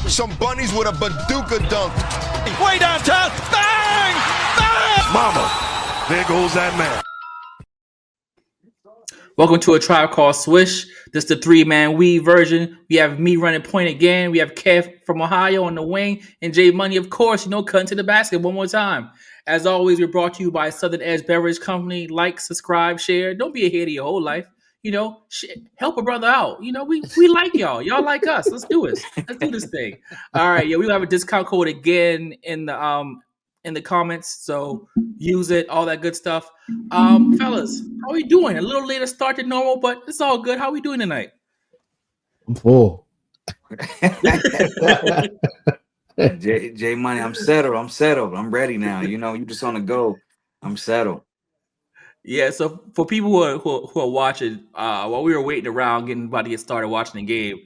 some bunnies with a Baduka dunk. Way downtown. Bang! Bang! Mama, there goes that man. Welcome to A Tribe Called Swish. This is the three-man weave version. We have me running point again. We have Kev from Ohio on the wing. And Jay Money, of course, cutting to the basket one more time. As always, we're brought to you by Southern Edge Beverage Company. Like, subscribe, share. Don't be a hater your whole life. Help a brother out. We like y'all. Y'all like us. Let's do it. Let's do this thing. All right. Yeah, we have a discount code again in the comments. So use it, all that good stuff. Fellas, how are we doing? A little later start than normal, but it's all good. How are we doing tonight? I'm full. J Money, I'm settled. I'm ready now. You just on the go. I'm settled. Yeah, so for people who are watching, while we were waiting around, about to get started watching the game,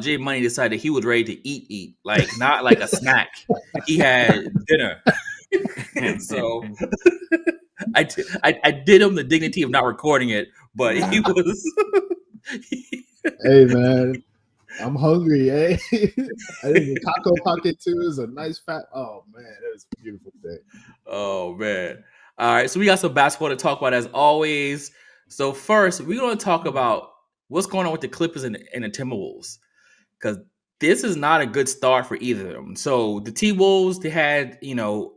Jay Money decided he was ready to eat, like not like a snack. He had dinner. So I did him the dignity of not recording it, but he was. Hey man, I'm hungry. Eh? I think the taco pocket too is a nice fat. Oh man, that was a beautiful day. Oh man. All right, so we got some basketball to talk about as always. So first, we're going to talk about what's going on with the Clippers and the Timberwolves, because this is not a good start for either of them. So the T-Wolves, they had, the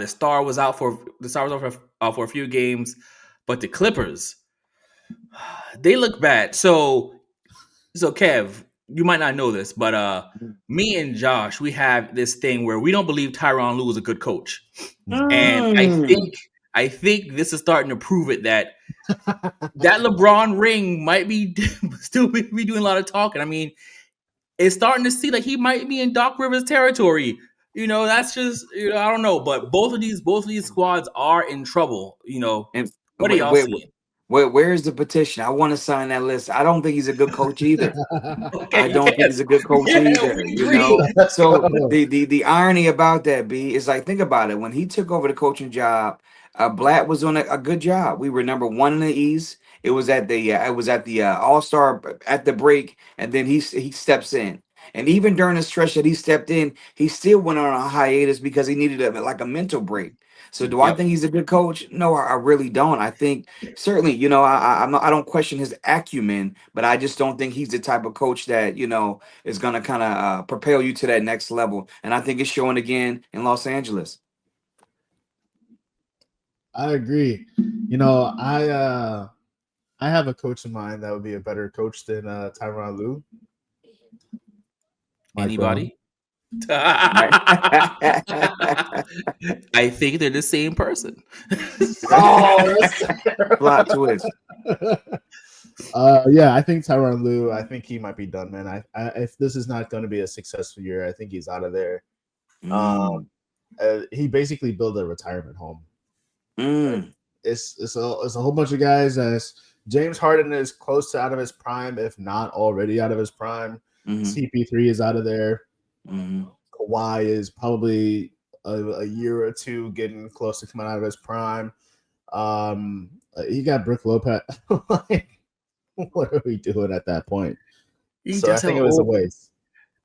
star was out for a few games, but the Clippers, they look bad. So Kev, you might not know this, but me and Josh, we have this thing where we don't believe Tyronn Lue is a good coach. And I think this is starting to prove it that LeBron ring might be still be doing a lot of talking. I mean, it's starting to see like he might be in Doc Rivers territory. That's just I don't know, but both of these squads are in trouble. And what are y'all seeing? Where's the petition? I want to sign that list. I don't think he's a good coach either. Okay, I don't think he's a good coach either. So the irony about that, B, is like, think about it. When he took over the coaching job, Blatt was on a good job. We were number 1 in the East. It was at the All-Star at the break, and then he steps in. And even during the stretch that he stepped in, he still went on a hiatus because he needed a mental break. So do I think he's a good coach? No, I really don't. I think certainly, I don't question his acumen, but I just don't think he's the type of coach that, is going to kind of propel you to that next level. And I think it's showing again in Los Angeles. I agree. I have a coach in mind that would be a better coach than Tyronn Lue. Anybody? I think they're the same person. Plot twist. Yeah, I think Tyronn Lue, I think he might be done, man. If this is not going to be a successful year, I think he's out of there. He basically built a retirement home. It's a whole bunch of guys. As James Harden is close to out of his prime, if not already out of his prime. CP3 is out of there. Kawhi is probably a year or two getting close to coming out of his prime. You got Brook Lopez. What are we doing at that point? So I think it was a waste.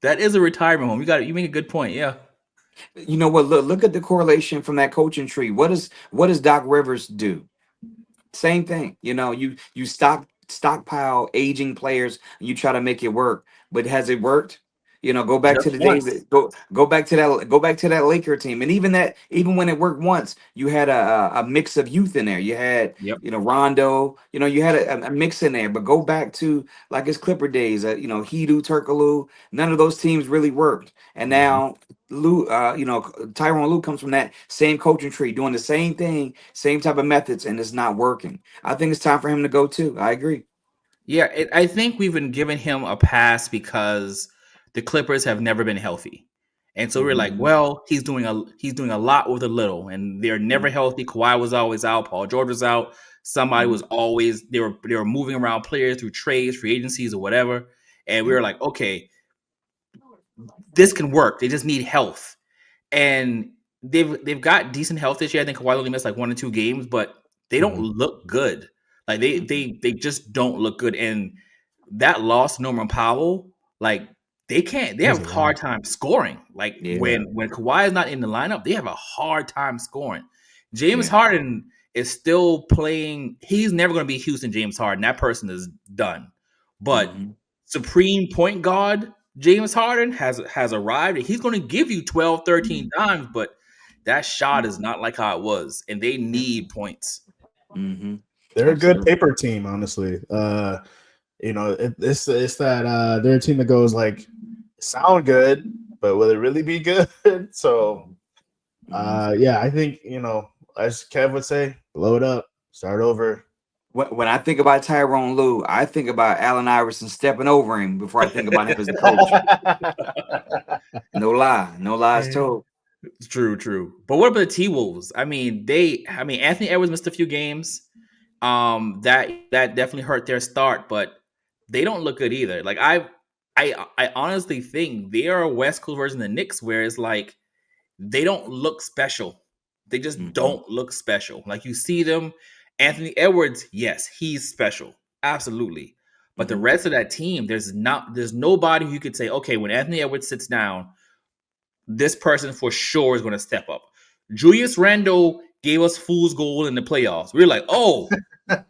That is a retirement home. You make a good point. Yeah. You know what? Look at the correlation from that coaching tree. What does Doc Rivers do? Same thing. You stockpile aging players and you try to make it work, but has it worked? Go back to the days. Go back to that Laker team, and even when it worked once, you had a mix of youth in there. You had Rondo. You had a mix in there. But go back to like his Clipper days. Hedo, Turkoglu. None of those teams really worked, and now Lue, Tyronn Lue comes from that same coaching tree, doing the same thing, same type of methods, and it's not working. I think it's time for him to go too. I agree. Yeah, I think we've been giving him a pass because the Clippers have never been healthy. And so we're like, well, he's doing a lot with a little, and they're never healthy. Kawhi was always out. Paul George was out. Somebody was always, they were moving around players through trades, free agencies or whatever. And we were like, okay, this can work. They just need health. And they've got decent health this year. I think Kawhi only missed like 1 or 2 games, but they don't look good. Like they just don't look good. And that loss, Norman Powell, like they can't. They have a hard time scoring. Like when Kawhi is not in the lineup, they have a hard time scoring. James Harden is still playing. He's never going to be Houston James Harden. That person is done. But supreme point guard James Harden has arrived, and he's going to give you 12, 13 times, but that shot is not like how it was, and they need points. They're a good paper team, honestly. It's that they're a team that goes like sound good, but will it really be good? So, I think as Kev would say, blow it up, start over. When I think about Tyronn Lue, I think about Allen Iverson stepping over him before I think about him as a coach. No lies told. It's true. But what about the T-Wolves? I mean, Anthony Edwards missed a few games. That definitely hurt their start, but they don't look good either. Like I honestly think they are a West Coast version of the Knicks, where it's like they don't look special. They just don't look special. Like you see them. Anthony Edwards, yes, he's special. Absolutely. But the rest of that team, there's nobody who you could say, okay, when Anthony Edwards sits down, this person for sure is going to step up. Julius Randle gave us fool's gold in the playoffs. We were like, oh,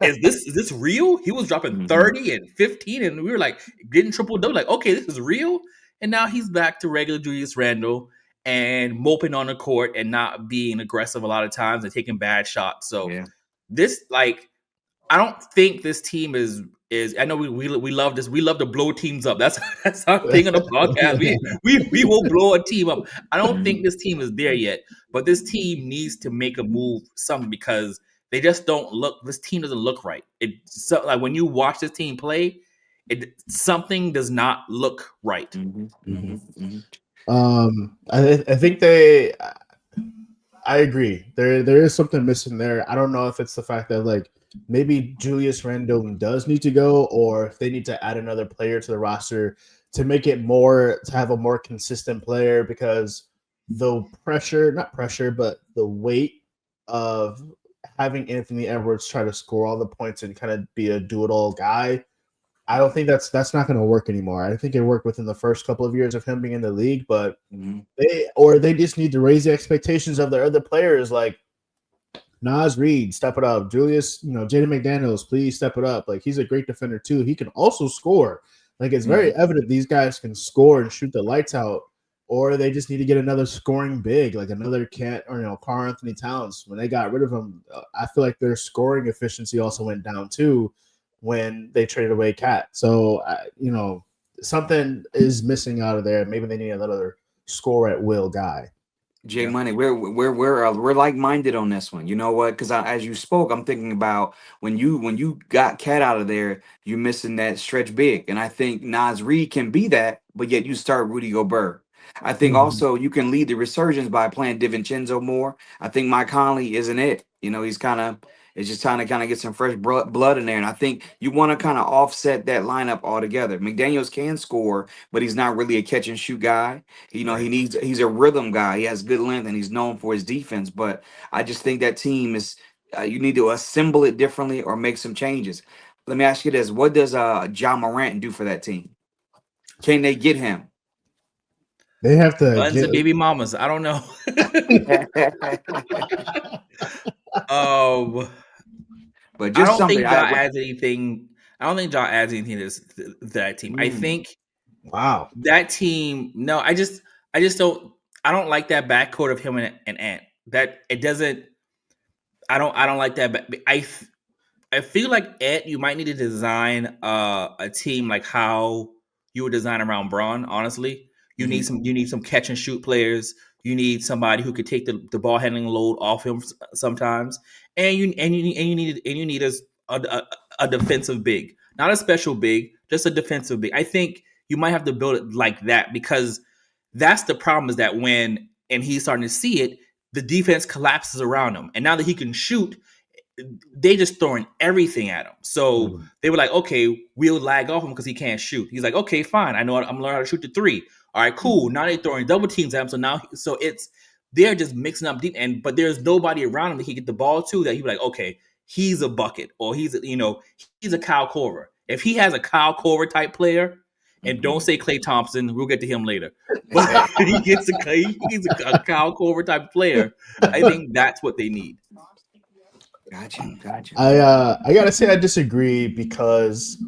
is this real? He was dropping 30 and 15, and we were like getting triple-double. Like, okay, this is real. And now he's back to regular Julius Randle and moping on the court and not being aggressive a lot of times and taking bad shots. So this, like, I don't think this team is. I know we love this. We love to blow teams up. That's our thing on the podcast. We will blow a team up. I don't think this team is there yet, but this team needs to make a move, something, because they just don't look. This team doesn't look right. Like when you watch this team play, something does not look right. I think I agree. There is something missing there. I don't know if it's the fact that like maybe Julius Randle does need to go, or if they need to add another player to the roster to make it to have a more consistent player, because the the weight of having Anthony Edwards try to score all the points and kind of be a do-it-all guy, I don't think that's not going to work anymore. I think it worked within the first couple of years of him being in the league, but they just need to raise the expectations of their other players, like Naz Reid, step it up. Julius, Jaden McDaniels, please step it up. Like, he's a great defender too. He can also score. Like, it's very evident these guys can score and shoot the lights out, or they just need to get another scoring big, like another Karl Anthony Towns. When they got rid of him, I feel like their scoring efficiency also went down too when they traded away Cat. So, something is missing out of there. Maybe they need another score at will guy. J Money, we're like-minded on this one. You know what? Because as you spoke, I'm thinking about when you got Cat out of there, you're missing that stretch big, and I think Naz Reid can be that, but yet you start Rudy Gobert. I think also you can lead the resurgence by playing DiVincenzo more. I think Mike Conley isn't it. He's it's just trying to kind of get some fresh blood in there. And I think you want to kind of offset that lineup altogether. McDaniels can score, but he's not really a catch and shoot guy. He's a rhythm guy. He has good length and he's known for his defense. But I just think that team is, you need to assemble it differently or make some changes. Let me ask you this. What does Ja Morant do for that team? Can they get him? They have to Buns and baby mamas. I don't know. But just I don't think Ja adds anything. I don't think Ja adds anything to that team. I think that team. No, I just don't. I don't like that backcourt of him and Ant. That it doesn't. I don't like that. I feel like Ant, you might need to design a team like how you would design around Braun. Honestly, you need some catch and shoot players. You need somebody who could take the ball handling load off him sometimes, and you need a defensive big, not a special big, just a defensive big. I think you might have to build it like that, because that's the problem, is that when he's starting to see it, the defense collapses around him, and now that he can shoot, they just throwing everything at him. So they were like, okay, we'll lag off him because he can't shoot. He's like, okay, fine, I know I'm learning how to shoot the three. All right, cool. Now they're throwing double teams at him. So they're just mixing up deep, but there's nobody around him that he get the ball to that he'd be like, okay, he's a bucket, or he's a Kyle Korver. If he has a Kyle Korver type player And don't say Klay Thompson. We'll get to him later. But he gets a Kyle Korver type of player. I think that's what they need. Gotcha. I gotta say I disagree because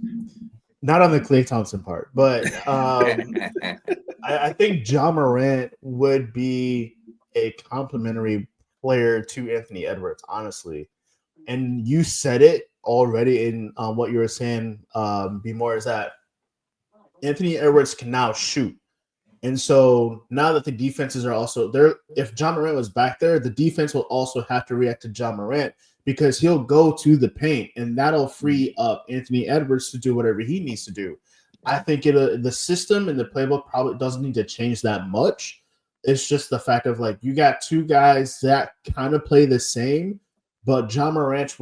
not on the Klay Thompson part, but I think Ja Morant would be a complimentary player to Anthony Edwards, honestly. And you said it already in what you were saying, B more, is that Anthony Edwards can now shoot. And so now that the defenses are also there, if Ja Morant was back there, the defense will also have to react to Ja Morant because he'll go to the paint, and that'll free up Anthony Edwards to do whatever he needs to do. I think the system and the playbook probably doesn't need to change that much. It's just the fact of like you got two guys that kind of play the same, but Ja Morant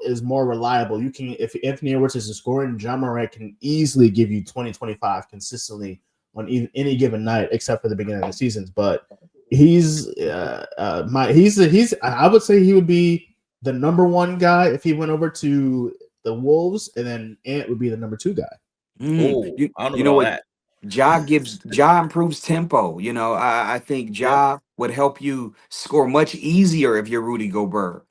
is more reliable. You can, if Anthony Edwards isn't scoring, Ja Morant can easily give you 20-25 consistently on any given night, except for the beginning of the seasons. But he's I would say he would be the number one guy if he went over to the Wolves, and then Ant would be the number two guy. I don't know about that. Ja improves tempo. I think Ja would help you score much easier if you're Rudy Gobert.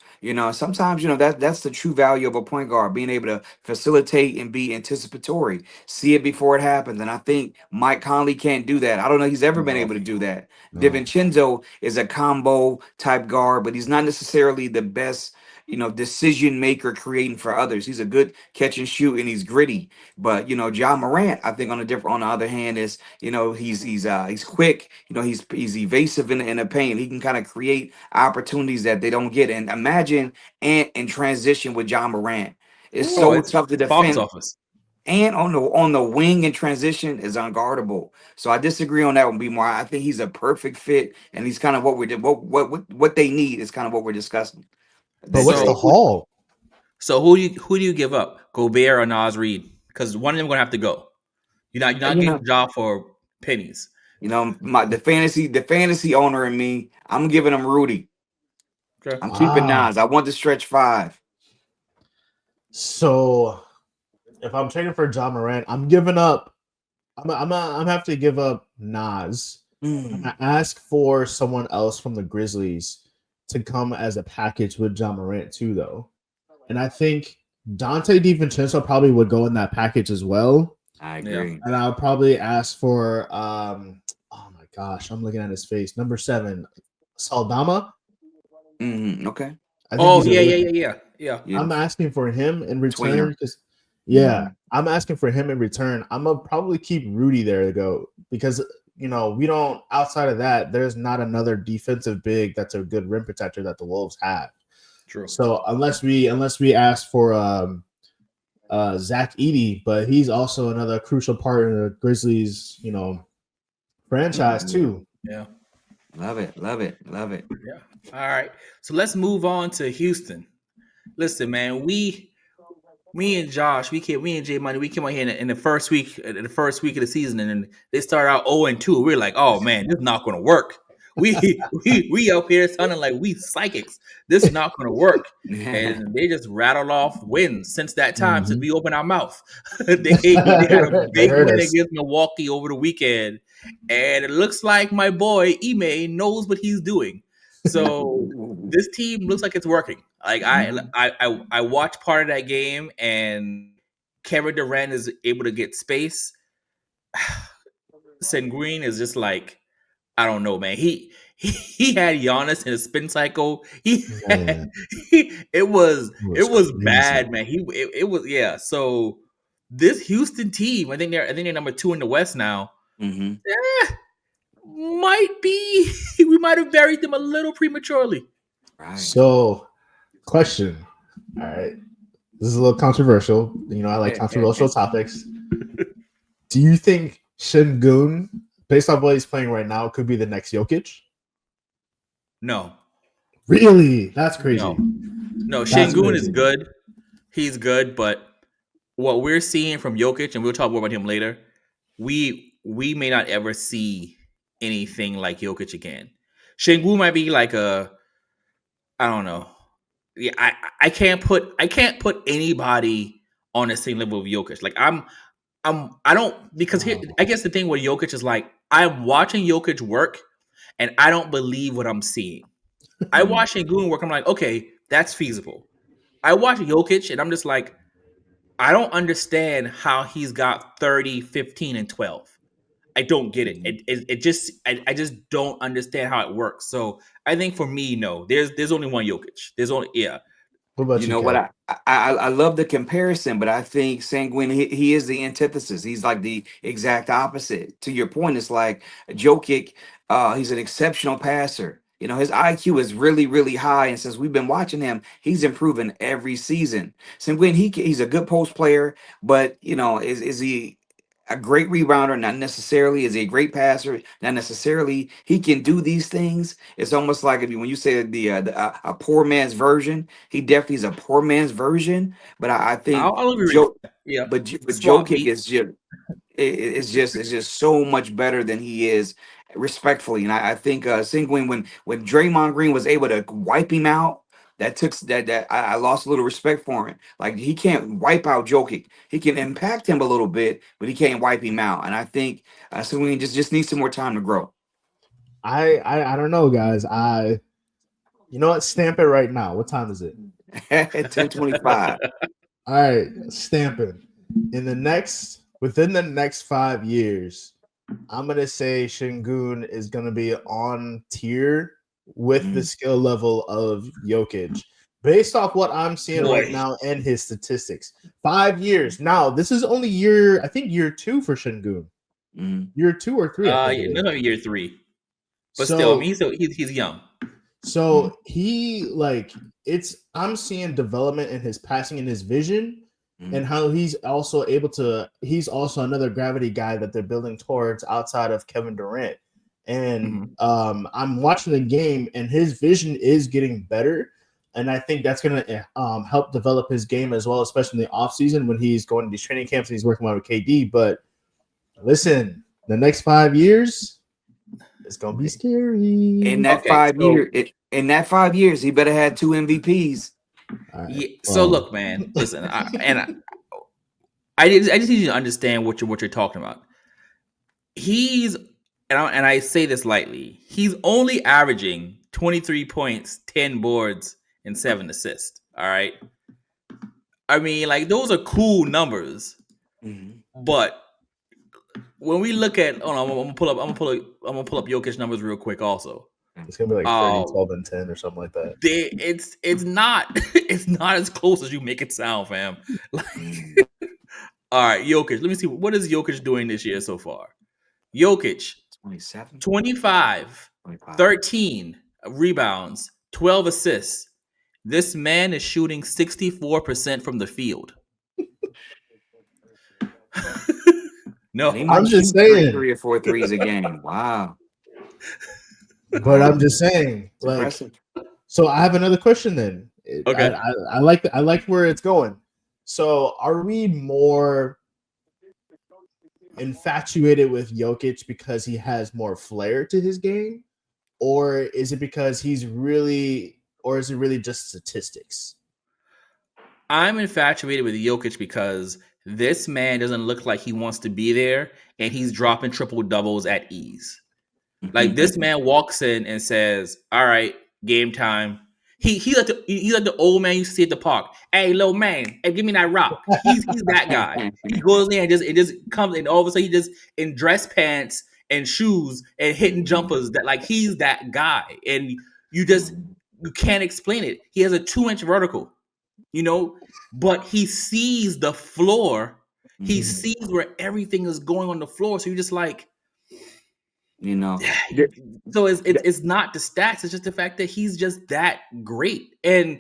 Sometimes that's the true value of a point guard, being able to facilitate and be anticipatory, see it before it happens. And I think Mike Conley can't do that. I don't know he's ever been able to do that. No. DiVincenzo is a combo type guard, but he's not necessarily the best decision maker creating for others. He's a good catch and shoot, and he's gritty. But Ja Morant, I think on the other hand, is he's quick. He's evasive in the paint. He can kind of create opportunities that they don't get. And imagine Ant in transition with Ja Morant. It's so tough to defend. Office. And on the wing in transition is unguardable. So I disagree on that one, B more. I think he's a perfect fit, and he's kind of what they need is kind of what we're discussing. But what's the haul? So who do you give up, Gobert or Naz Reid? Because one of them gonna have to go. You're not getting Ja for pennies. The fantasy owner in me, I'm giving him Rudy. Okay. I'm keeping Naz. I want the stretch 5. So if I'm trading for Ja Morant, I'm giving up. I'm have to give up Naz. I ask for someone else from the Grizzlies to come as a package with Ja Morant too, though. And I think Dante DiVincenzo probably would go in that package as well. I agree. And I'll probably ask for oh my gosh, I'm looking at his face. Number 7, Saldama. Okay. Yeah. I'm asking for him in return because I'm asking for him in return. I'm gonna probably keep Rudy there to go because we don't, outside of that, there's not another defensive big that's a good rim protector that the Wolves have. True. So unless we ask for Zach Edey, but he's also another crucial part in the Grizzlies, franchise too. Yeah. Love it. Yeah. All right. So let's move on to Houston. Listen, man, me and Josh, me and J Money, we came out here in the first week of the season, and they started out 0-2. We're like, oh man, this is not going to work. We up here sounding like we psychics. This is not going to work. And they just rattled off wins since that time, since we opened our mouth. they had a big win against Milwaukee over the weekend, and it looks like my boy Ime knows what he's doing. So this team looks like it's working. Like I watched part of that game, and Kevin Durant is able to get space. Sengun is just like, I don't know, man. He had Giannis in a spin cycle. It was bad, man. It was. So this Houston team, I think they're number 2 in the West now. Might be, we might have buried them a little prematurely. Right. So, question. All right, this is a little controversial. I like controversial topics. Do you think Sengun, based on what he's playing right now, could be the next Jokic? No. Really? That's crazy. No, Sengun is good. He's good, but what we're seeing from Jokic, and we'll talk more about him later, we may not ever see anything like Jokic again. Sengun might be like I don't know. Yeah, I can't put anybody on the same level of Jokic. Like I don't because here I guess the thing with Jokic is like I'm watching Jokic work and I don't believe what I'm seeing. I watch Şengün work, I'm like, okay, that's feasible. I watch Jokic and I'm just like, I don't understand how he's got 30, 15, and 12. I don't get it. It just I just don't understand how it works. So I think for me, no, there's only one Jokic. There's only What about You you, know Kev? what? I love the comparison, but I think Sanguine he is the antithesis. He's like the exact opposite. To your point, it's like Jokic. He's an exceptional passer. You know, his IQ is really, really high, and since we've been watching him, he's improving every season. Sanguine, he's a good post player, but you know, is he a great rebounder? Not necessarily. Is he a great passer? Not necessarily. He can do these things. It's almost like if you when you say a poor man's version, he definitely is a poor man's version. But I think I'll agree with Joe, that. Yeah. but Swap Jokic meet. is just it's just so much better than he is, respectfully. And I think Sanguine when Draymond Green was able to wipe him out, that took that I lost a little respect for him. Like he can't wipe out Jokic. He can impact him a little bit, but he can't wipe him out. And I think Sanguine just needs some more time to grow. I don't know, guys. You know what? Stamp it right now. What time is it? 10:25. All right, stamp it. Within the next 5 years, I'm gonna say Şengün is gonna be on tier with the skill level of Jokic, based off what I'm seeing right now and his statistics. 5 years. Now, this is only year 2 for Şengün. Year 2 or 3. I think it is. No, year 3. But So- still, I mean, he's young. So I'm seeing development in his passing and his vision, and how he's also another gravity guy that they're building towards outside of Kevin Durant. And I'm watching the game, and his vision is getting better, and I think that's going to help develop his game as well, especially in the offseason when he's going to these training camps and he's working out with KD. But listen, the next 5 years, it's gonna be scary. In that 5 years, he better have 2 MVPs. Right, yeah, so look, man, listen, I just need you to understand what you're talking about. He's and I say this lightly. He's only averaging 23 points, 10 boards, and 7 assists. All right. I mean, like those are cool numbers, but when we look at, I'm gonna pull up Jokic numbers real quick. Also, it's gonna be like 30, 12, and 10 or something like that. It's not as close as you make it sound, fam. Like, all right, Jokic. Let me see what is Jokic doing this year so far. Jokic, 27, 25, 13 rebounds, 12 assists. This man is shooting 64% from the field. No, I'm just saying 3 or 4 threes a game. Wow. But I'm just saying, like, impressive. So I have another question then. Okay. I like where it's going. So are we more infatuated with Jokic because he has more flair to his game, or is it because is it really just statistics? I'm infatuated with Jokic because this man doesn't look like he wants to be there, and he's dropping triple doubles at ease. Like this man walks in and says, "All right, game time." He's like the old man you see at the park. Hey, little man, hey, give me that rock. He's that guy. He goes in and it just comes, and all of a sudden he just in dress pants and shoes and hitting jumpers. That like he's that guy, and you can't explain it. He has a 2-inch vertical, but he sees the floor. He sees where everything is going on the floor. So you're just like, so it's not the stats. It's just the fact that he's just that great, and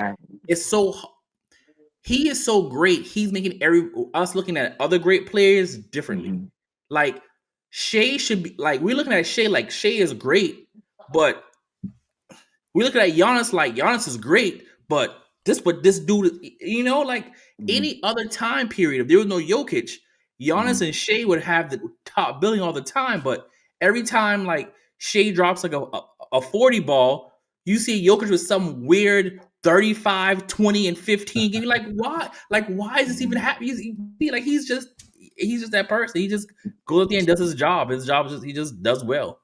he is so great. He's making us looking at other great players differently. Like Shea should be like we're looking at Shea like Shea is great, but we're looking at Giannis like Giannis is great, but this dude is, like any other time period, if there was no Jokic, Giannis and Shea would have the top billing all the time, but every time like Shea drops like a 40 ball, you see Jokic with some weird 35, 20, and 15 game. Like, why? Like, why is this even happening? He's just he's just that person. He just goes out there and does his job. His job is he just does well.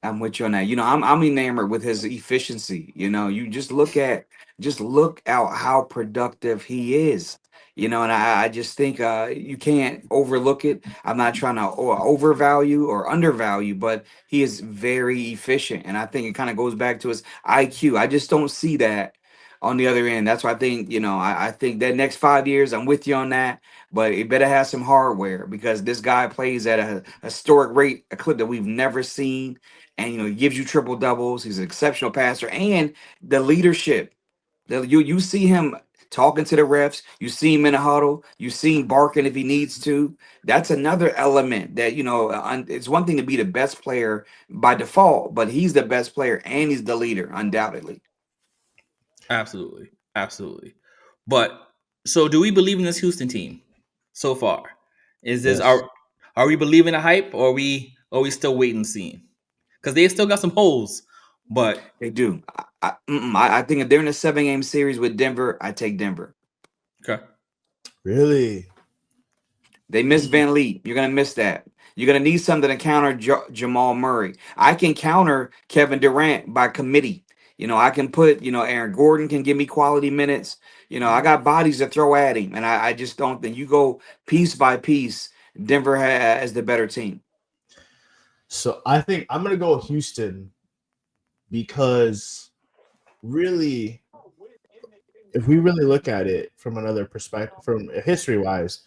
I'm with you on that. I'm enamored with his efficiency. You just look at how productive he is. And I just think you can't overlook it. I'm not trying to overvalue or undervalue, but he is very efficient, and I think it kind of goes back to his IQ. I just don't see that on the other end. That's why I think I think that next 5 years, I'm with you on that. But it better have some hardware because this guy plays at a historic rate, a clip that we've never seen, and he gives you triple doubles. He's an exceptional passer, and the leadership. You see him talking to the refs. You see him in a huddle. You see him barking if he needs to. That's another element that it's one thing to be the best player by default, but he's the best player and he's the leader, undoubtedly. Absolutely, absolutely. But so, do we believe in this Houston team so far? Is this Yes. are we believing the hype, or are we still waiting and seeing? Because they still got some holes, but They do. I think if they're in a 7-game series with Denver, I take Denver. okay. Really? They miss Van Leet. You're going to miss that. You're going to need something to counter Jamal Murray. I can counter Kevin Durant by committee. I can put, Aaron Gordon can give me quality minutes. I got bodies to throw at him. And I just don't think you go piece by piece. Denver has the better team. So I think I'm going to go Houston because really, if we really look at it from another perspective, from history-wise,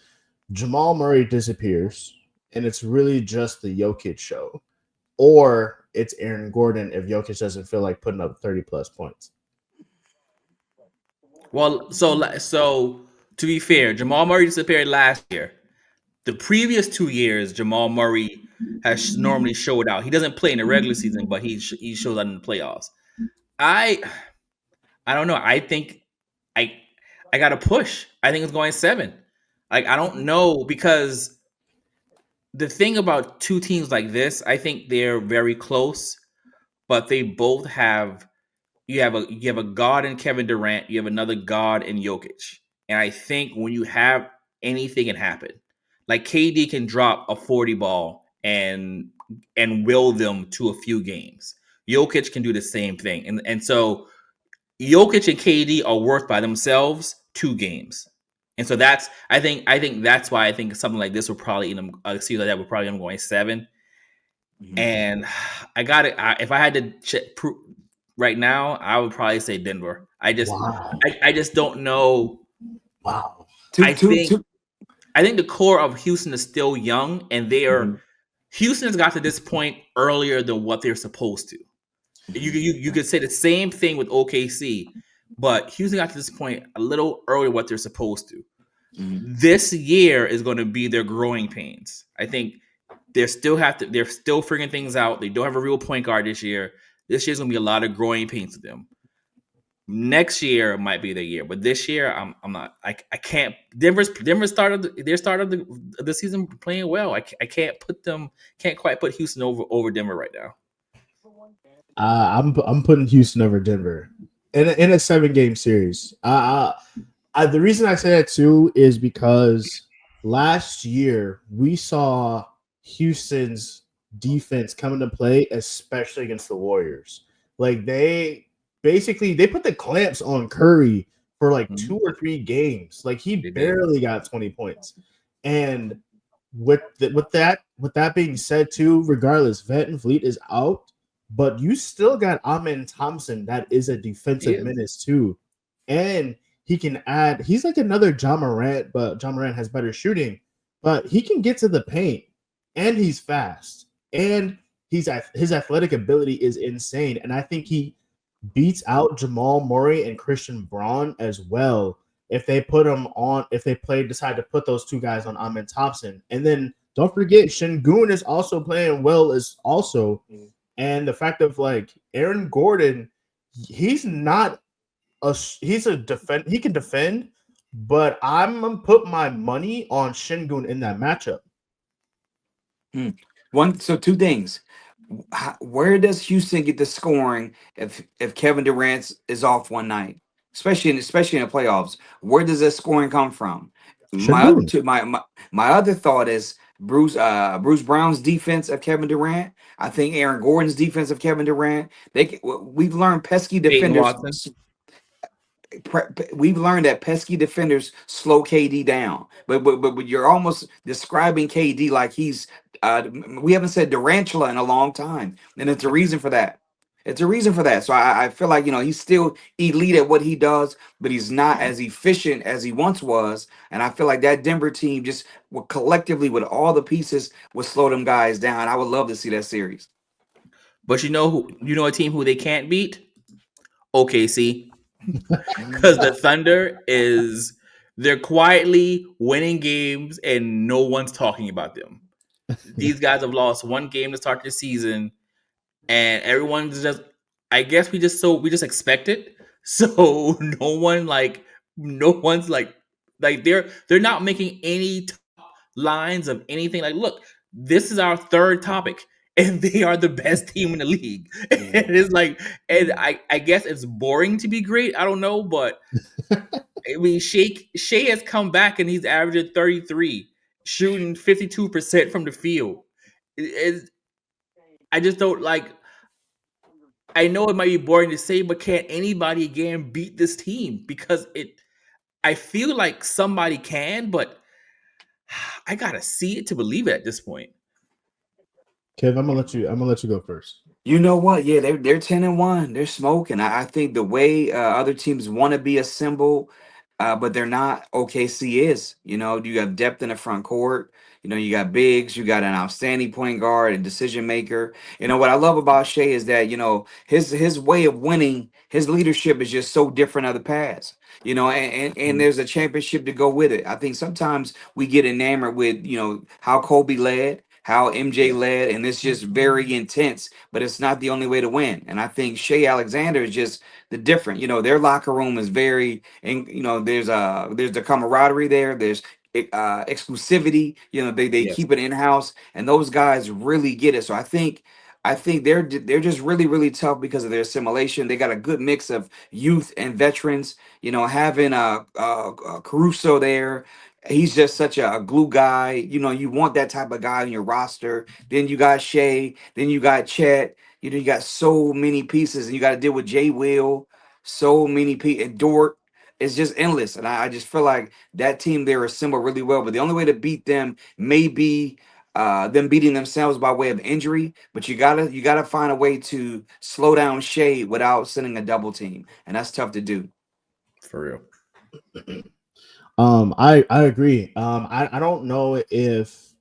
Jamal Murray disappears, and it's really just the Jokic show. Or it's Aaron Gordon if Jokic doesn't feel like putting up 30-plus points. Well, so to be fair, Jamal Murray disappeared last year. The previous 2 years, Jamal Murray has normally showed out. He doesn't play in the regular season, but he shows out in the playoffs. I don't know. I think I got to push. I think it's going 7. Like, I don't know, because the thing about two teams like this, I think they're very close, but they both have you have a god in Kevin Durant, you have another god in Jokic. And I think when you have anything can happen. Like, KD can drop a 40 ball and will them to a few games. Jokic can do the same thing. And so Jokic and KD are worth by themselves 2 games. And so I think that's why I think something like this will probably a season like that would probably end up going 7. Mm-hmm. And I got it. If I had to right now, I would probably say Denver. I just don't know. Wow. I think the core of Houston is still young, and they are. Mm-hmm. Houston has got to this point earlier than what they're supposed to. You could say the same thing with OKC, but Houston got to this point a little earlier what they're supposed to. Mm-hmm. This year is going to be their growing pains. I think they're still figuring things out. They don't have a real point guard this year. This year's going to be a lot of growing pains to them. Next year might be the year, but this year I'm not. I can't. Denver started the season playing well. I can't quite put Houston over Denver right now. I'm putting Houston over Denver in a 7-game series. The reason I say that too is because last year we saw Houston's defense come into play, especially against the Warriors. Like, they put the clamps on Curry for like 2 or 3 games. Like, he barely got 20 points. And with that being said too, regardless, VanVleet is out, but you still got Ime Thompson that is a defensive menace too. And he can add, he's like another John Morant, but John Morant has better shooting, but he can get to the paint, and he's fast, and his athletic ability is insane. And I think he beats out Jamal Murray and Christian Braun as well if they decide to put those 2 guys on Ime Thompson. And then don't forget, Şengün is also playing well and the fact of like Aaron Gordon, he can defend, but I'm gonna put my money on Şengün in that matchup. 2 things. Where does Houston get the scoring if Kevin Durant is off one night, especially in the playoffs? Where does that scoring come from? My other thought is Bruce Brown's defense of Kevin Durant. I think Aaron Gordon's defense of Kevin Durant. We've learned pesky Peyton defenders. Watson. We've learned that pesky defenders slow KD down, but you're almost describing KD like he's we haven't said Durantula in a long time, and it's a reason for that. It's a reason for that. So I feel like he's still elite at what he does, but he's not as efficient as he once was. And I feel like that Denver team just collectively with all the pieces would slow them guys down. I would love to see that series. But a team who they can't beat? OKC. Because the Thunder they're quietly winning games and no one's talking about them. These guys have lost one game to start the season, and everyone's just, I guess we just expect it. So no one's like they're not making any top lines of anything. Like, look, this is our third topic, and they are the best team in the league. And it's like, and I guess it's boring to be great. I don't know, but I mean, Shea has come back and he's averaging 33, shooting 52% from the field. I just don't like. I know it might be boring to say, but can't anybody again beat this team? Because I feel like somebody can, but I gotta see it to believe it at this point. Kev, I'm gonna let you go first. You know what? Yeah, they're 10-1. They're smoking. I think the way other teams want to be a symbol, but they're not. OKC is. You got depth in the front court. You got bigs. You got an outstanding point guard and decision maker. What I love about Shea is that his way of winning, his leadership is just so different of the past. And there's a championship to go with it. I think sometimes we get enamored with how Kobe led, how MJ led, and it's just very intense, but it's not the only way to win. And I think Shea Alexander is just the different. Their locker room is very, and there's the camaraderie there. There's exclusivity. They Yes. keep it in house, and those guys really get it. So I think they're just really, really tough because of their assimilation. They got a good mix of youth and veterans. Having Caruso there. He's just such a glue guy. You want that type of guy on your roster. Then you got Shea. Then you got Chet. You got so many pieces, and you got to deal with Jay Will. So many people. And Dort. It's just endless. And I just feel like that team, they're assembled really well. But the only way to beat them may be them beating themselves by way of injury. But you gotta find a way to slow down Shea without sending a double team. And that's tough to do. For real. I agree. I don't know if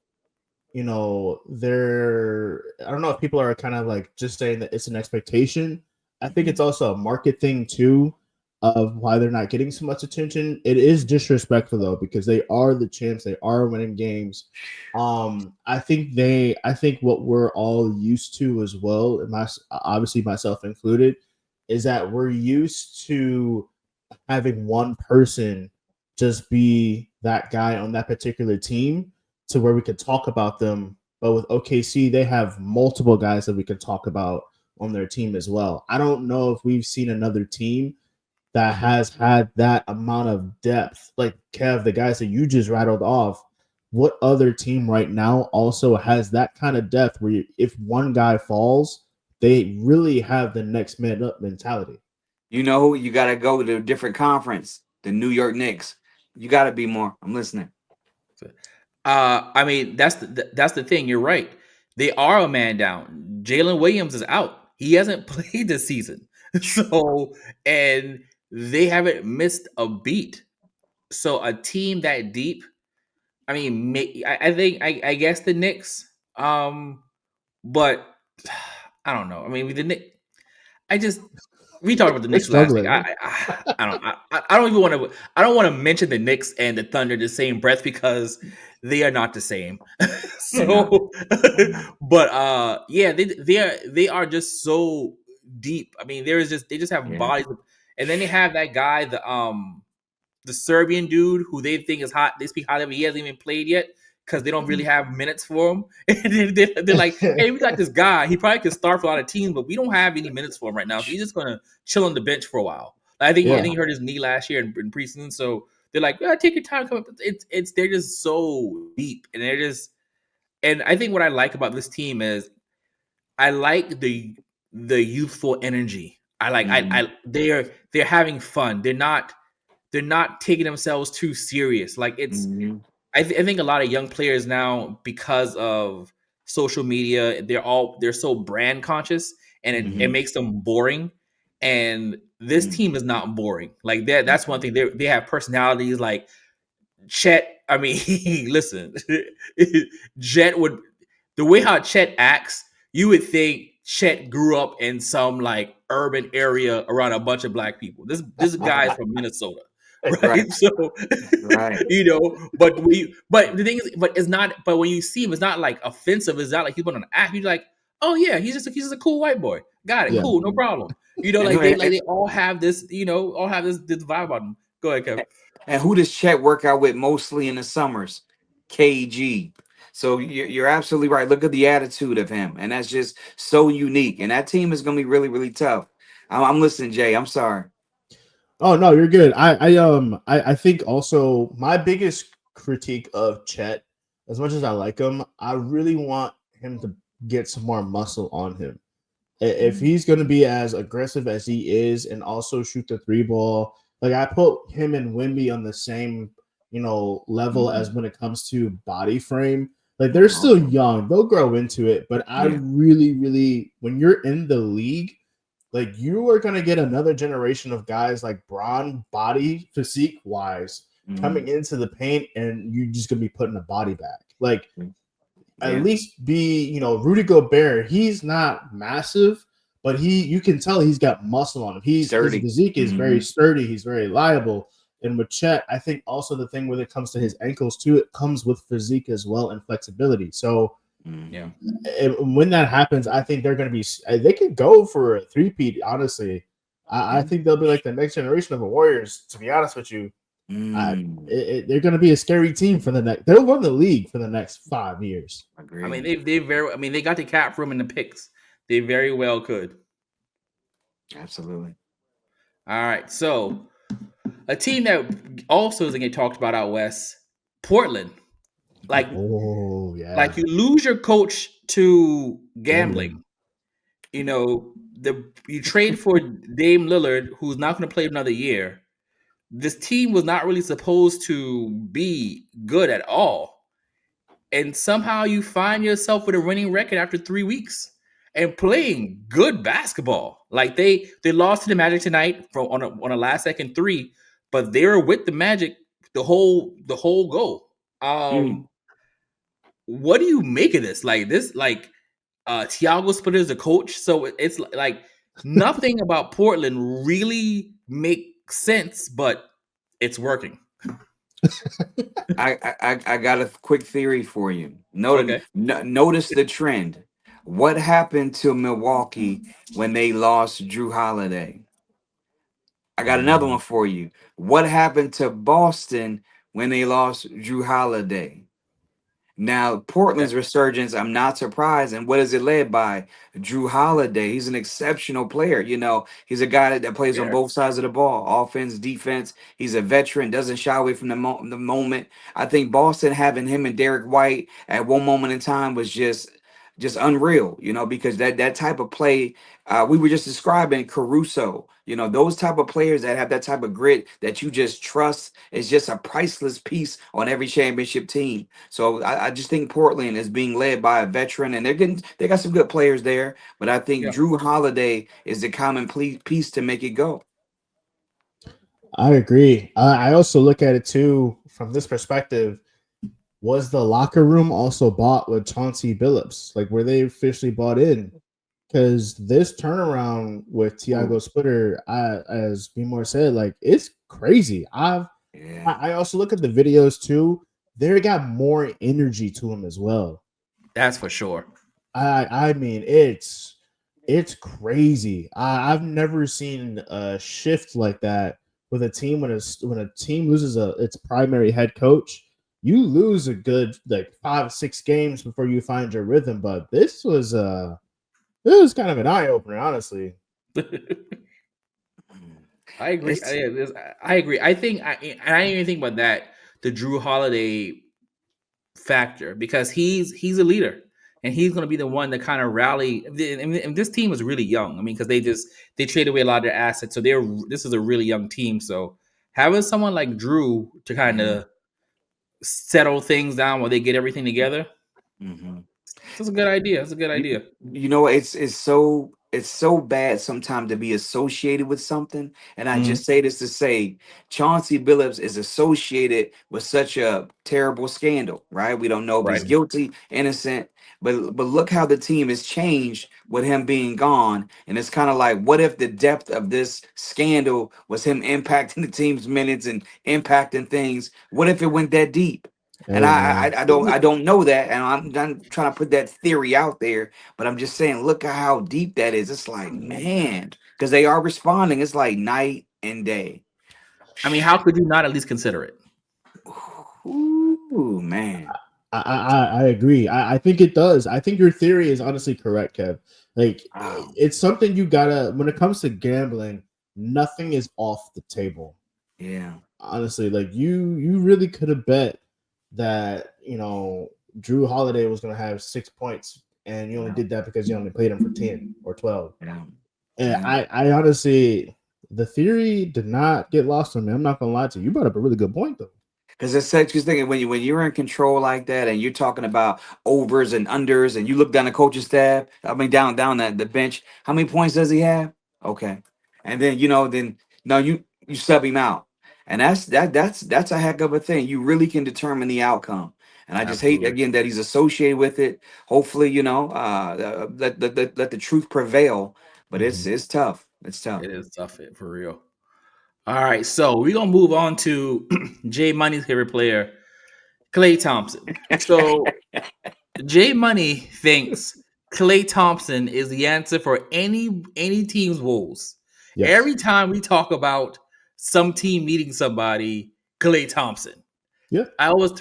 I don't know if people are kind of like just saying that it's an expectation. I think it's also a market thing too of why they're not getting so much attention. It is disrespectful though, because they are the champs, they are winning games. I think what we're all used to as well, and obviously myself included, is that we're used to having one person just be that guy on that particular team to where we could talk about them. But with OKC, they have multiple guys that we can talk about on their team as well. I don't know if we've seen another team that has had that amount of depth. Like Kev, the guys that you just rattled off, what other team right now also has that kind of depth where if one guy falls, they really have the next man up mentality? You got to go to a different conference, the New York Knicks. You got to be more. I'm listening. I mean, that's the thing. You're right. They are a man down. Jalen Williams is out. He hasn't played this season. So, and they haven't missed a beat. So a team that deep, I mean, I guess the Knicks, but I don't know. I mean, the Knicks, we talked about the Knicks last week. I don't even want to. I don't want to mention the Knicks and the Thunder in the same breath because they are not the same. So, but yeah, they are just so deep. I mean, they just have bodies, and then they have that guy, the Serbian dude who they think is hot. They speak highly of. He hasn't even played yet because they don't really have minutes for him. And they're like, hey, we got this guy. He probably could start for a lot of teams, but we don't have any minutes for him right now. So he's just going to chill on the bench for a while. I think he hurt his knee last year in preseason. So they're like, take your time. Come up. It's they're just so deep, and and I think what I like about this team is I like the youthful energy. I like they're having fun. They're not taking themselves too serious. Like it's I think a lot of young players now, because of social media, they're so brand conscious, and it makes them boring. And this team is not boring. Like that's one thing. They have personalities. Like Chet. I mean, listen, Jet would the way how Chet acts. You would think Chet grew up in some like urban area around a bunch of black people. This guy is from Minnesota. Right. So but the thing is, but it's not, but when you see him, it's not like offensive. It's not like he's put on an act. You're like, oh yeah, he's just a cool white boy. Got it. Yeah. Cool, no problem. Like they all have this, this vibe about them. Go ahead, Kevin. And who does Chet work out with mostly in the summers? KG. So you're absolutely right. Look at the attitude of him, and that's just so unique. And that team is going to be really, really tough. I'm listening, Jay. I'm sorry. Oh no, you're good. I think also my biggest critique of Chet, as much as I like him, I really want him to get some more muscle on him. If he's going to be as aggressive as he is and also shoot the 3-ball, like I put him and Wemby on the same, level as when it comes to body frame. Like they're still young, they'll grow into it. But I really, really, when you're in the league, like you are going to get another generation of guys like Bron, body physique wise, coming into the paint, and you're just going to be putting a body back. Like at least be, Rudy Gobert. He's not massive, but you can tell he's got muscle on him. His physique is very sturdy. He's very liable. And with Chet, I think also the thing when it comes to his ankles too, it comes with physique as well and flexibility. So when that happens, I think they're going to be. They could go for a 3-peat. Honestly, I think they'll be like the next generation of the Warriors. To be honest with you, they're going to be a scary team for the next. They'll run the league for the next 5 years. I mean, they got the cap room and the picks. They very well could. Absolutely. All right, so a team that also doesn't get talked about out west, Portland. Like, like you lose your coach to gambling. You trade for Dame Lillard, who's not going to play another year. This team was not really supposed to be good at all. And somehow you find yourself with a winning record after 3 weeks and playing good basketball. Like they lost to the Magic tonight on a last second 3, but they were with the Magic the whole go. What do you make of this? Like this, Thiago Splitter is the coach, so it's like nothing about Portland really makes sense, but it's working. I got a quick theory for you. Notice the trend. What happened to Milwaukee when they lost Drew Holiday? I got another one for you. What happened to Boston when they lost Drew Holiday? Now, Portland's resurgence, I'm not surprised. And what is it led by? Drew Holiday. He's an exceptional player. He's a guy that plays on both sides of the ball, offense, defense. He's a veteran, doesn't shy away from the moment. I think Boston having him and Derek White at one moment in time was just unreal, because that type of play, we were just describing Caruso, those type of players that have that type of grit that you just trust is just a priceless piece on every championship team. So I just think Portland is being led by a veteran, and they got some good players there, but I think Drew Holiday is the common piece to make it go. I agree. I also look at it too from this perspective. Was the locker room also bought with Chauncey Billups? Like, were they officially bought in? Because this turnaround with Thiago Splitter, as Bmore said, like it's crazy. I also look at the videos too. They got more energy to them as well. That's for sure. I mean, it's crazy. I've never seen a shift like that with a team when a team loses its primary head coach. You lose a good 5-6 games before you find your rhythm, but this was kind of an eye opener, honestly. I agree. It's I agree. I think, and I didn't even think about that, the Drew Holiday factor, because he's a leader and he's going to be the one that kind of rally. And this team is really young. I mean, because they traded away a lot of their assets, so this is a really young team. So having someone like Drew to kind of settle things down while they get everything together, that's a good idea. That's a good idea. You know, it's so bad sometimes to be associated with something. And I just say this to say Chauncey Billups is associated with such a terrible scandal, right? We don't know if he's Right. guilty, innocent, but look how the team has changed with him being gone. And it's kind of like, what if the depth of this scandal was him impacting the team's minutes and impacting things? What if it went that deep? And Hey, man. I don't know that, and I'm not trying to put that theory out there, but I'm just saying, look at how deep that is. It's like, man, because they are responding. It's like night and day. I mean, how could you not at least consider it? Ooh, man. I agree. I think it does. I think your theory is honestly correct, Kev. Like, Wow. it's something you gotta, when it comes to gambling, nothing is off the table. Yeah. Honestly, like you really could have bet that, Drew Holiday was going to have 6 points, and you only did that because you only played him for 10 or 12. Yeah. And I honestly, the theory did not get lost on me. I'm not going to lie to you. You brought up a really good point, though. Because it's such a thing when you're in control like that, and you're talking about overs and unders, and you look down the coaching staff. I mean, down the bench. How many points does he have? Okay, and then you sub him out, and that's a heck of a thing. You really can determine the outcome. And I just hate Absolutely. again that he's associated with it. Hopefully, let the truth prevail. But it's tough. It's tough. It is tough, for real. All right, so we're gonna move on to Jay Money's favorite player, Klay Thompson. So Jay Money thinks Klay Thompson is the answer for any team's woes. Yes. Every time we talk about some team needing somebody, Klay Thompson. Yeah.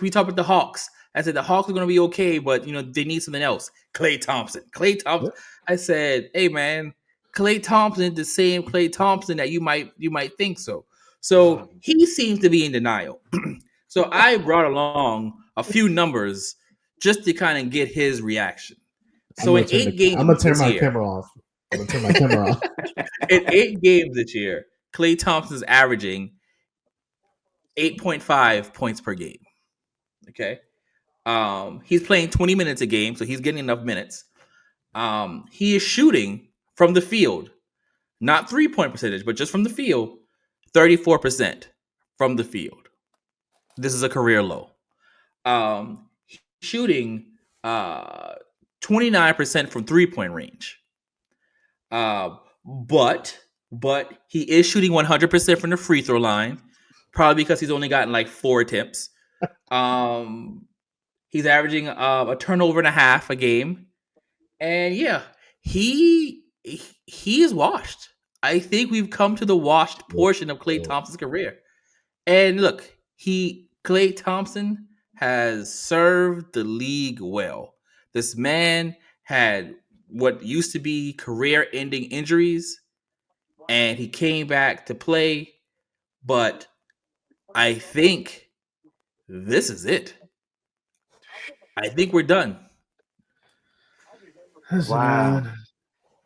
We talk about the Hawks. I said the Hawks are going to be okay, but they need something else. Klay Thompson. Yeah. I said, hey man, Klay Thompson, the same Klay Thompson that you might think so. So he seems to be in denial. So I brought along a few numbers just to kind of get his reaction. So in 8 games, I'm gonna turn my camera off. I'm gonna turn my camera off. In 8 games this year, Klay Thompson is averaging 8.5 points per game. Okay. He's playing 20 minutes a game, so he's getting enough minutes. He is shooting from the field, not 3-point percentage, but just from the field, 34% from the field. This is a career low. He's shooting 29% from 3-point range. But he is shooting 100% from the free throw line, probably because he's only gotten like 4 attempts. He's averaging a turnover and a half a game, and yeah, he is washed. I think we've come to the washed portion of Klay Thompson's career. And look, Klay Thompson has served the league well. This man had what used to be career-ending injuries, and he came back to play. But I think this is it. I think we're done. Wow.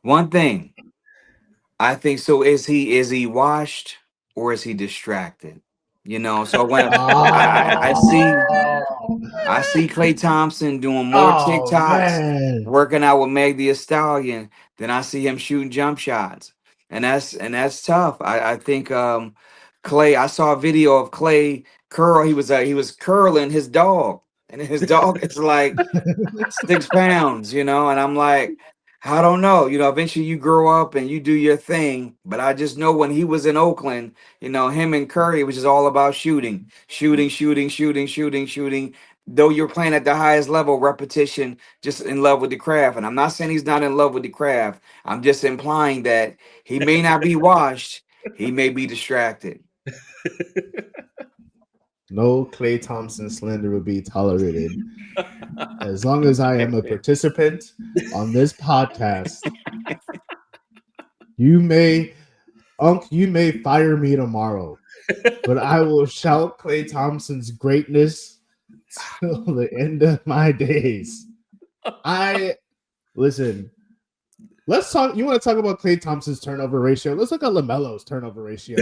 One thing, I think so. Is he washed or is he distracted? So when I see Klay Thompson doing more TikToks, working out with Meg Thee Stallion, than I see him shooting jump shots, and that's tough. I think Klay. I saw a video of Klay curl. He was curling his dog, and his dog is like 6 pounds, and I'm like, I don't know. Eventually you grow up and you do your thing. But I just know when he was in Oakland, him and Curry, which is all about shooting. Though you're playing at the highest level, repetition, just in love with the craft. And I'm not saying he's not in love with the craft. I'm just implying that he may not be washed. He may be distracted. No Klay Thompson slander will be tolerated. As long as I am a participant on this podcast, you may Unc, you may fire me tomorrow, but I will shout Klay Thompson's greatness till the end of my days. Listen. Let's talk. You want to talk about Klay Thompson's turnover ratio? Let's look at LaMelo's turnover ratio.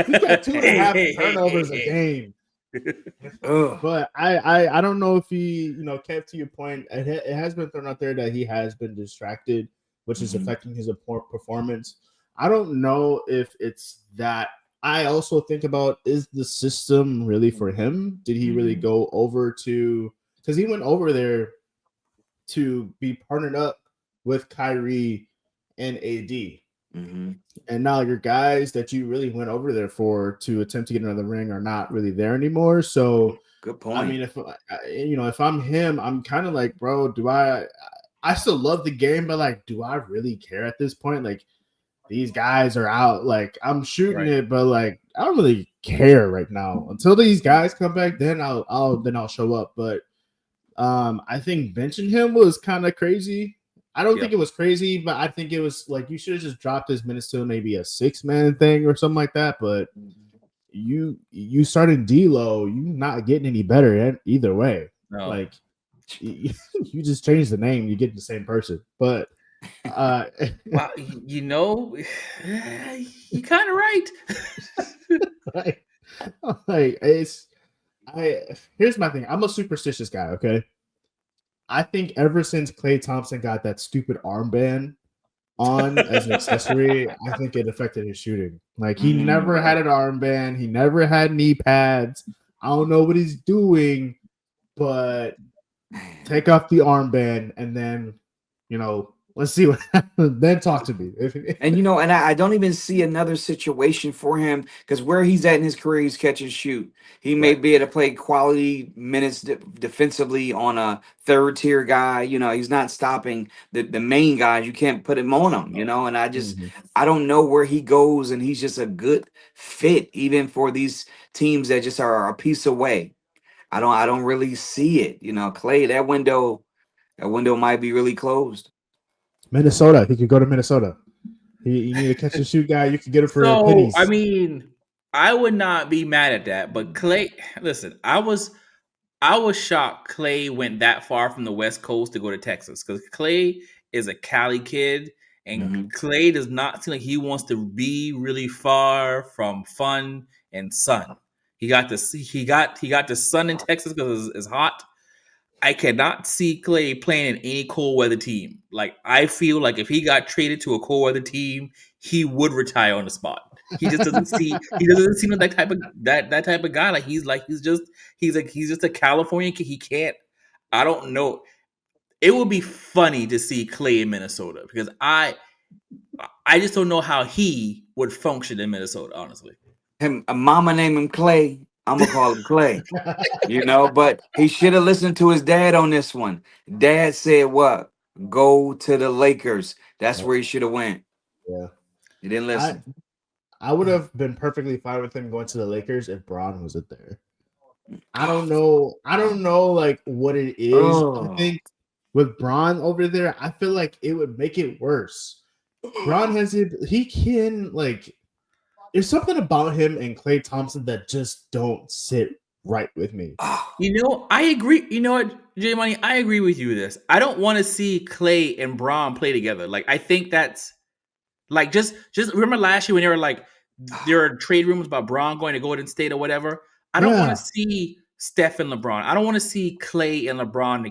He's got 2.5 turnovers a game. But I don't know if he, Kev, to your point, it has been thrown out there that he has been distracted, which is affecting his performance. I don't know if it's that. I also think about, is the system really for him? Did he really go over to, because he went over there to be partnered up with Kyrie and AD. And now your guys that you really went over there for to attempt to get another ring are not really there anymore. So good point. I mean, if I'm him, I'm kind of like, bro, I still love the game, but like, do I really care at this point? Like, these guys are out. Like, I'm shooting it, but like, I don't really care right now. Until these guys come back, then I'll show up. But I think benching him was kind of crazy. I don't think it was crazy, but I think it was like you should have just dropped his minutes to maybe a 6-man thing or something like that. But you started D-Lo, you not getting any better either way. No. Like you just changed the name, you get the same person. But well, you're kind of right. Here's my thing. I'm a superstitious guy, okay? I think ever since Klay Thompson got that stupid armband on as an accessory, I think it affected his shooting. Like, he never had an armband. He never had knee pads. I don't know what he's doing, but take off the armband and then, let's see what happens. Then talk to me. And I don't even see another situation for him, because where he's at in his career, he's catch and shoot. He may be able to play quality minutes defensively on a third tier guy. He's not stopping the main guys. You can't put him on them. And I don't know where he goes, and he's just a good fit even for these teams that just are a piece away. I don't really see it. Klay, that window might be really closed. Minnesota. He could go to Minnesota. You need a catch and shoot guy. You can get him for pennies. I mean, I would not be mad at that. But Klay, listen, I was shocked Klay went that far from the West Coast to go to Texas, because Klay is a Cali kid, and Klay does not seem like he wants to be really far from fun and sun. He got the sun in Texas because it's hot. I cannot see Klay playing in any cold weather team. Like, I feel like if he got traded to a cold weather team, he would retire on the spot. He just doesn't seem like that type of guy. Like, he's just a California kid. He can't. I don't know. It would be funny to see Klay in Minnesota, because I just don't know how he would function in Minnesota, honestly. A mama named him Klay. I'm gonna call him Klay, but he should have listened to his dad on this one. Dad said what? Go to the Lakers. That's where he should have went. Yeah. He didn't listen. I would have been perfectly fine with him going to the Lakers if Bron wasn't there. I don't know like what it is. I think with Bron over there, I feel like it would make it worse. Bron he can, like, there's something about him and Klay Thompson that just don't sit right with me. I agree. You know what, J Money? I agree with you with this. I don't want to see Klay and Bron play together. Like, I think that's like just remember last year when they were like, there are trade rumors about Bron going to Golden State or whatever. I don't want to see Steph and LeBron. I don't want to see Klay and LeBron.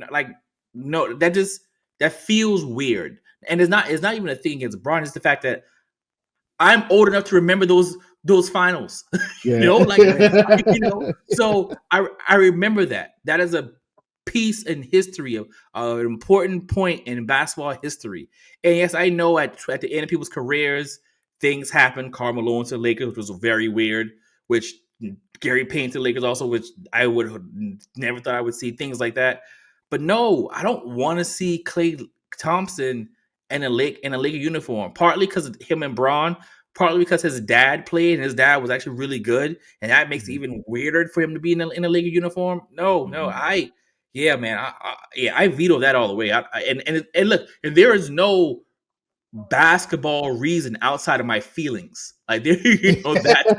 Like, no, that feels weird. And it's not even a thing against Bron. It's the fact that I'm old enough to remember those finals. Yeah. So I remember that. That is a piece in history of an important point in basketball history. And yes, I know at the end of people's careers, things happen. Karl Malone to the Lakers, which was very weird, which Gary Payne to the Lakers also, which I would have never thought I would see things like that. But no, I don't want to see Klay Thompson in a Laker uniform, partly because of him and Bron, partly because his dad played and his dad was actually really good, and that makes it even weirder for him to be in a Laker uniform. I veto that all the way. And look, and there is no basketball reason outside of my feelings. Like, that's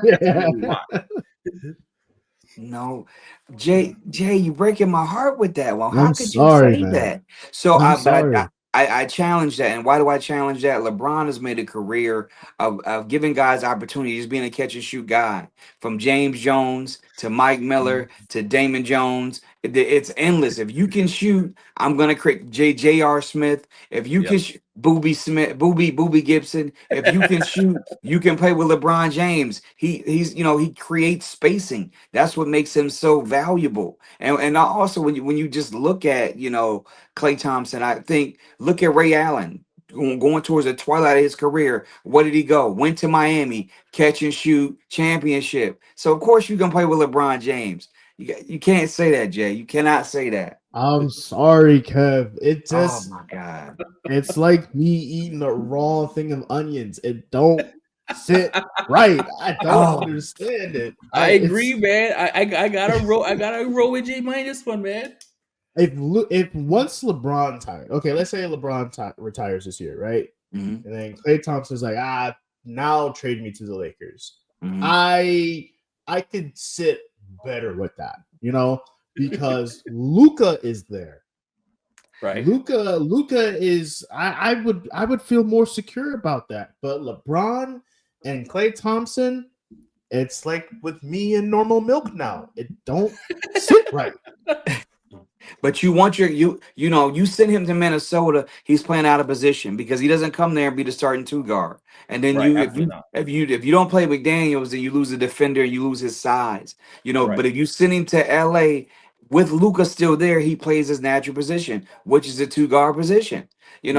really why. No, Jay, you breaking my heart with that one. How I'm could you sorry, say man. that? So I'm but sorry. I challenge that. And why do I challenge that? LeBron has made a career of giving guys opportunities, being a catch and shoot guy. From James Jones to Mike Miller to Damon Jones. It's endless. If you can shoot, I'm gonna create J.R. Smith. If you can Booby Smith, Booby Gibson. If you can shoot, you can play with LeBron James. He creates spacing. That's what makes him so valuable. And also when you just look at Klay Thompson, I think look at Ray Allen going towards the twilight of his career. What did he go? Went to Miami, catch and shoot championship. So of course you can play with LeBron James. You can't say that, Jay. You cannot say that. I'm sorry, Kev. Oh my God. It's like me eating a raw thing of onions. It don't sit right. I don't understand it. I agree, man. I gotta roll with J minus one, man. If once LeBron retired, okay, let's say LeBron retires this year, right? Mm-hmm. And then Klay Thompson's like, now trade me to the Lakers. Mm-hmm. I could sit better with that, because Luka is there. Right. Luka is I would feel more secure about that. But LeBron and Klay Thompson, it's like with me and normal milk now. It don't sit right. But you want you send him to Minnesota, he's playing out of position because he doesn't come there and be the starting two guard. And then if you don't play McDaniels, then you lose a defender and you lose his size. Right. But if you send him to LA with Luka still there, he plays his natural position, which is the two guard position. You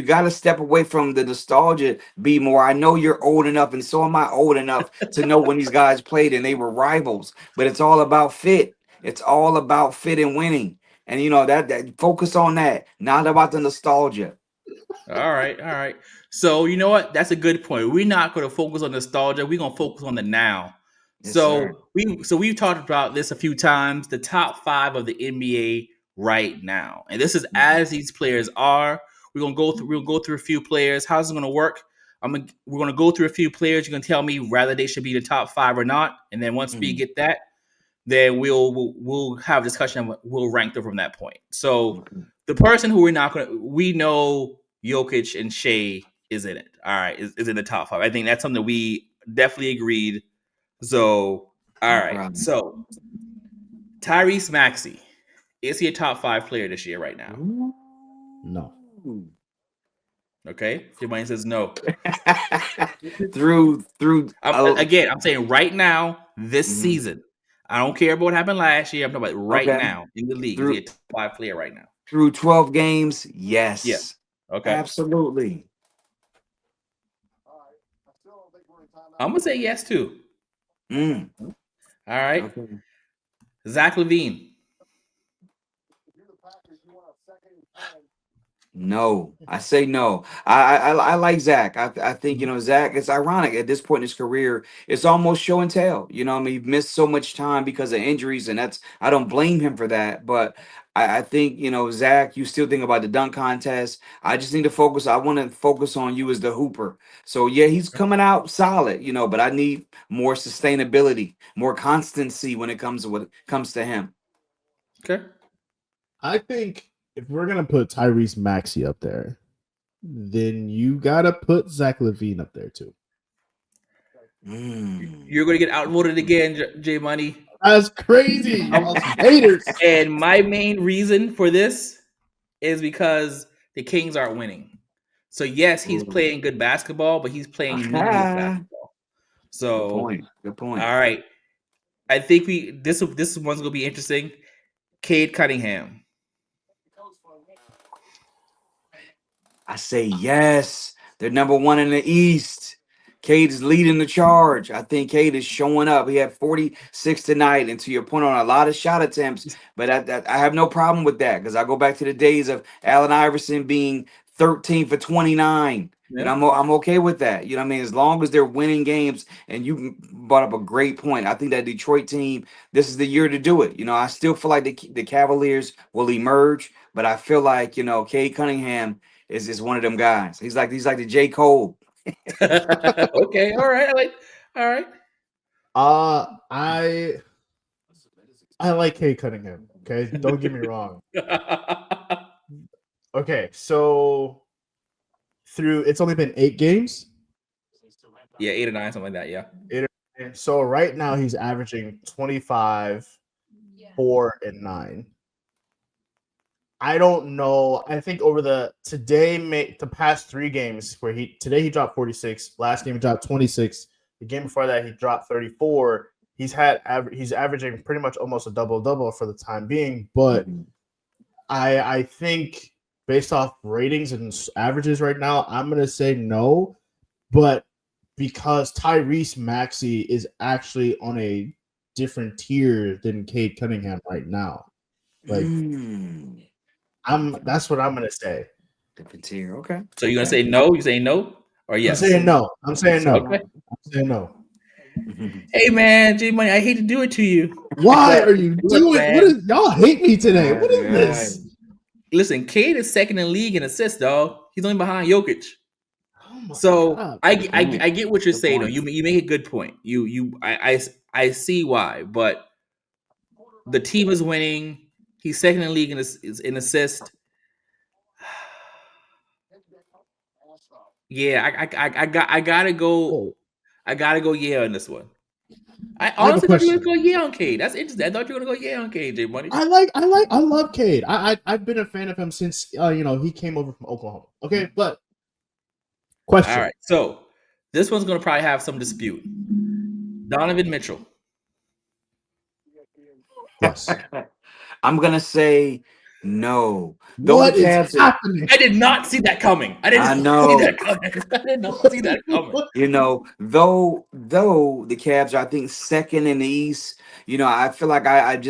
got to step away from the nostalgia. Be more. I know you're old enough, and so am I old enough to know when these guys played and they were rivals. But it's all about fit. It's all about fit and winning. And that focus on that, not about the nostalgia. All right. So you know what? That's a good point. We're not going to focus on nostalgia. We're going to focus on the now. Yes, so sir. we've talked about this a few times. The top 5 of the NBA right now, and this is as these players are. We'll go through a few players. How's it going to work? We're going to go through a few players. You're going to tell me whether they should be the top 5 or not, and then once we get that, then we'll have a discussion. We'll rank them from that point. So the person who we know Jokic and Shea is in it. All right, is in the top 5. I think that's something we definitely agreed. So all right. So Tyrese Maxey, is he a top 5 player this year right now? No. Okay. Everybody says no. through again, I'm saying right now, this season. I don't care about what happened last year. I'm talking about right now in the league. Is he a top 5 player right now? Through 12 games, yes. Yeah. Okay. Absolutely. I'm gonna say yes too. All right. Okay. Zach LaVine. No, I say no. I like Zach. I think Zach. It's ironic at this point in his career. It's almost show and tell. He missed so much time because of injuries, and I don't blame him for that. But I think Zach. You still think about the dunk contest. I just need to focus. I want to focus on you as the hooper. So yeah, he's coming out solid. But I need more sustainability, more constancy when it comes to him. Okay. I think if we're going to put Tyrese Maxey up there, then you got to put Zach LaVine up there too. You're going to get outvoted again, J Money. That's crazy. Haters. And my main reason for this is because the Kings aren't winning. So yes, he's playing good basketball, but he's playing meaningless basketball. So good point. All right. I think this one's going to be interesting. Cade Cunningham. I say yes. They're number 1 in the East. Cade is leading the charge. I think Cade is showing up. He had 46 tonight, and to your point, on a lot of shot attempts. But I have no problem with that because I go back to the days of Allen Iverson being 13 for 29. And I'm okay with that. As long as they're winning games. And you brought up a great point. I think that Detroit team, this is the year to do it. I still feel like the Cavaliers will emerge, but I feel like Cade Cunningham, is one of them guys. He's like the J. Cole. Okay, all right. All right. I like Cade Cunningham. Okay, don't get me wrong. Okay, so it's only been 8 games. Yeah, 8 or 9, something like that. Yeah. So right now he's averaging 25, 4, and 9. I don't know. I think over the past 3 games where today he dropped 46, last game he dropped 26, the game before that he dropped 34. He's averaging pretty much almost a double for the time being, but I think based off ratings and averages right now, I'm gonna say no, but because Tyrese Maxey is actually on a different tier than Cade Cunningham right now, like. That's what I'm gonna say. Different tier, okay. So you're gonna say no? You saying no or yes? I'm saying no. Okay. I'm saying no. Hey man, J Money, I hate to do it to you. Why are you doing it? Y'all hate me today? What is this? Listen, Cade is second in league in assists, dog. He's only behind Jokic. God. I get what you're saying. Though. You make a good point. I see why, but the team is winning. He's second in league in assist. Yeah, I gotta go. I gotta go yeah on this one. I honestly thought you were gonna go yeah on Cade. That's interesting. I thought you were gonna go yeah on Cade, J Money. I love Cade. I've been a fan of him since he came over from Oklahoma. Okay, but question. All right, so this one's gonna probably have some dispute. Donovan Mitchell. Yes. I'm gonna say no. What is happening? I did not see that coming. I did not see that coming. You know, though the Cavs are, I think, second in the East. You know, I feel like I'm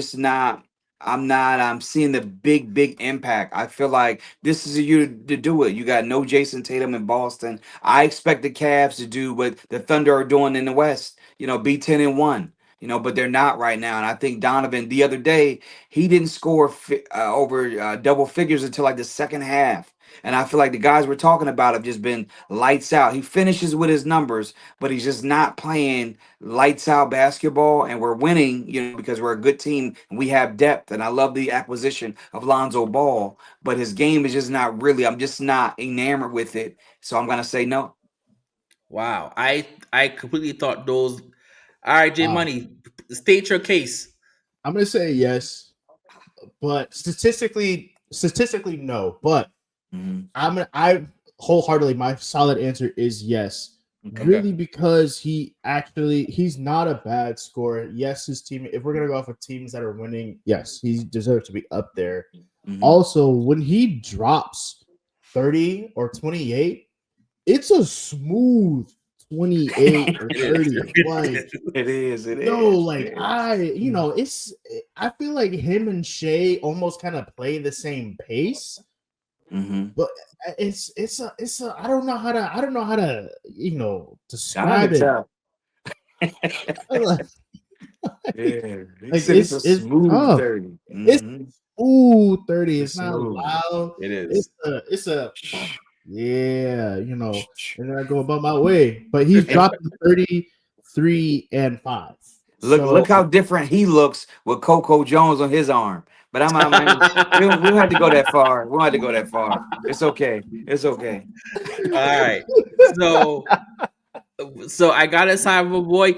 seeing the big impact. I feel like this is a year to do it. You got no Jason Tatum in Boston. I expect the Cavs to do what the Thunder are doing in the West. You know, be 10-1. You know, but they're not right now. And I think Donovan, the other day, he didn't score over double figures until like the second half. And I feel like the guys we're talking about have just been lights out. He finishes with his numbers, but he's just not playing lights out basketball. And we're winning, you know, because we're a good team and we have depth. And I love the acquisition of Lonzo Ball, but his game is just not really, I'm just not enamored with it. So I'm going to say no. Wow. I completely thought those. All right, J Money, state your case. I'm gonna say yes, but statistically no. But I wholeheartedly, my solid answer is yes. Okay. Really, because he's not a bad scorer. Yes, his team. If we're gonna go off of teams that are winning, yes, he deserves to be up there. Also, when he drops 30 or 28, it's a smooth 28 or 30. Like it is. No, like I feel like him and Shea almost kind of play the same pace. But it's a I don't know how to describe it. It's a smooth 30. It's smooth 30. It's not loud. It is. It's a yeah, and then I go about my way. But he's dropping 33 and 5. Look how different he looks with Coco Jones on his arm. But we don't have to go that far. We don't have to go that far. It's okay. All right. So I gotta side with my boy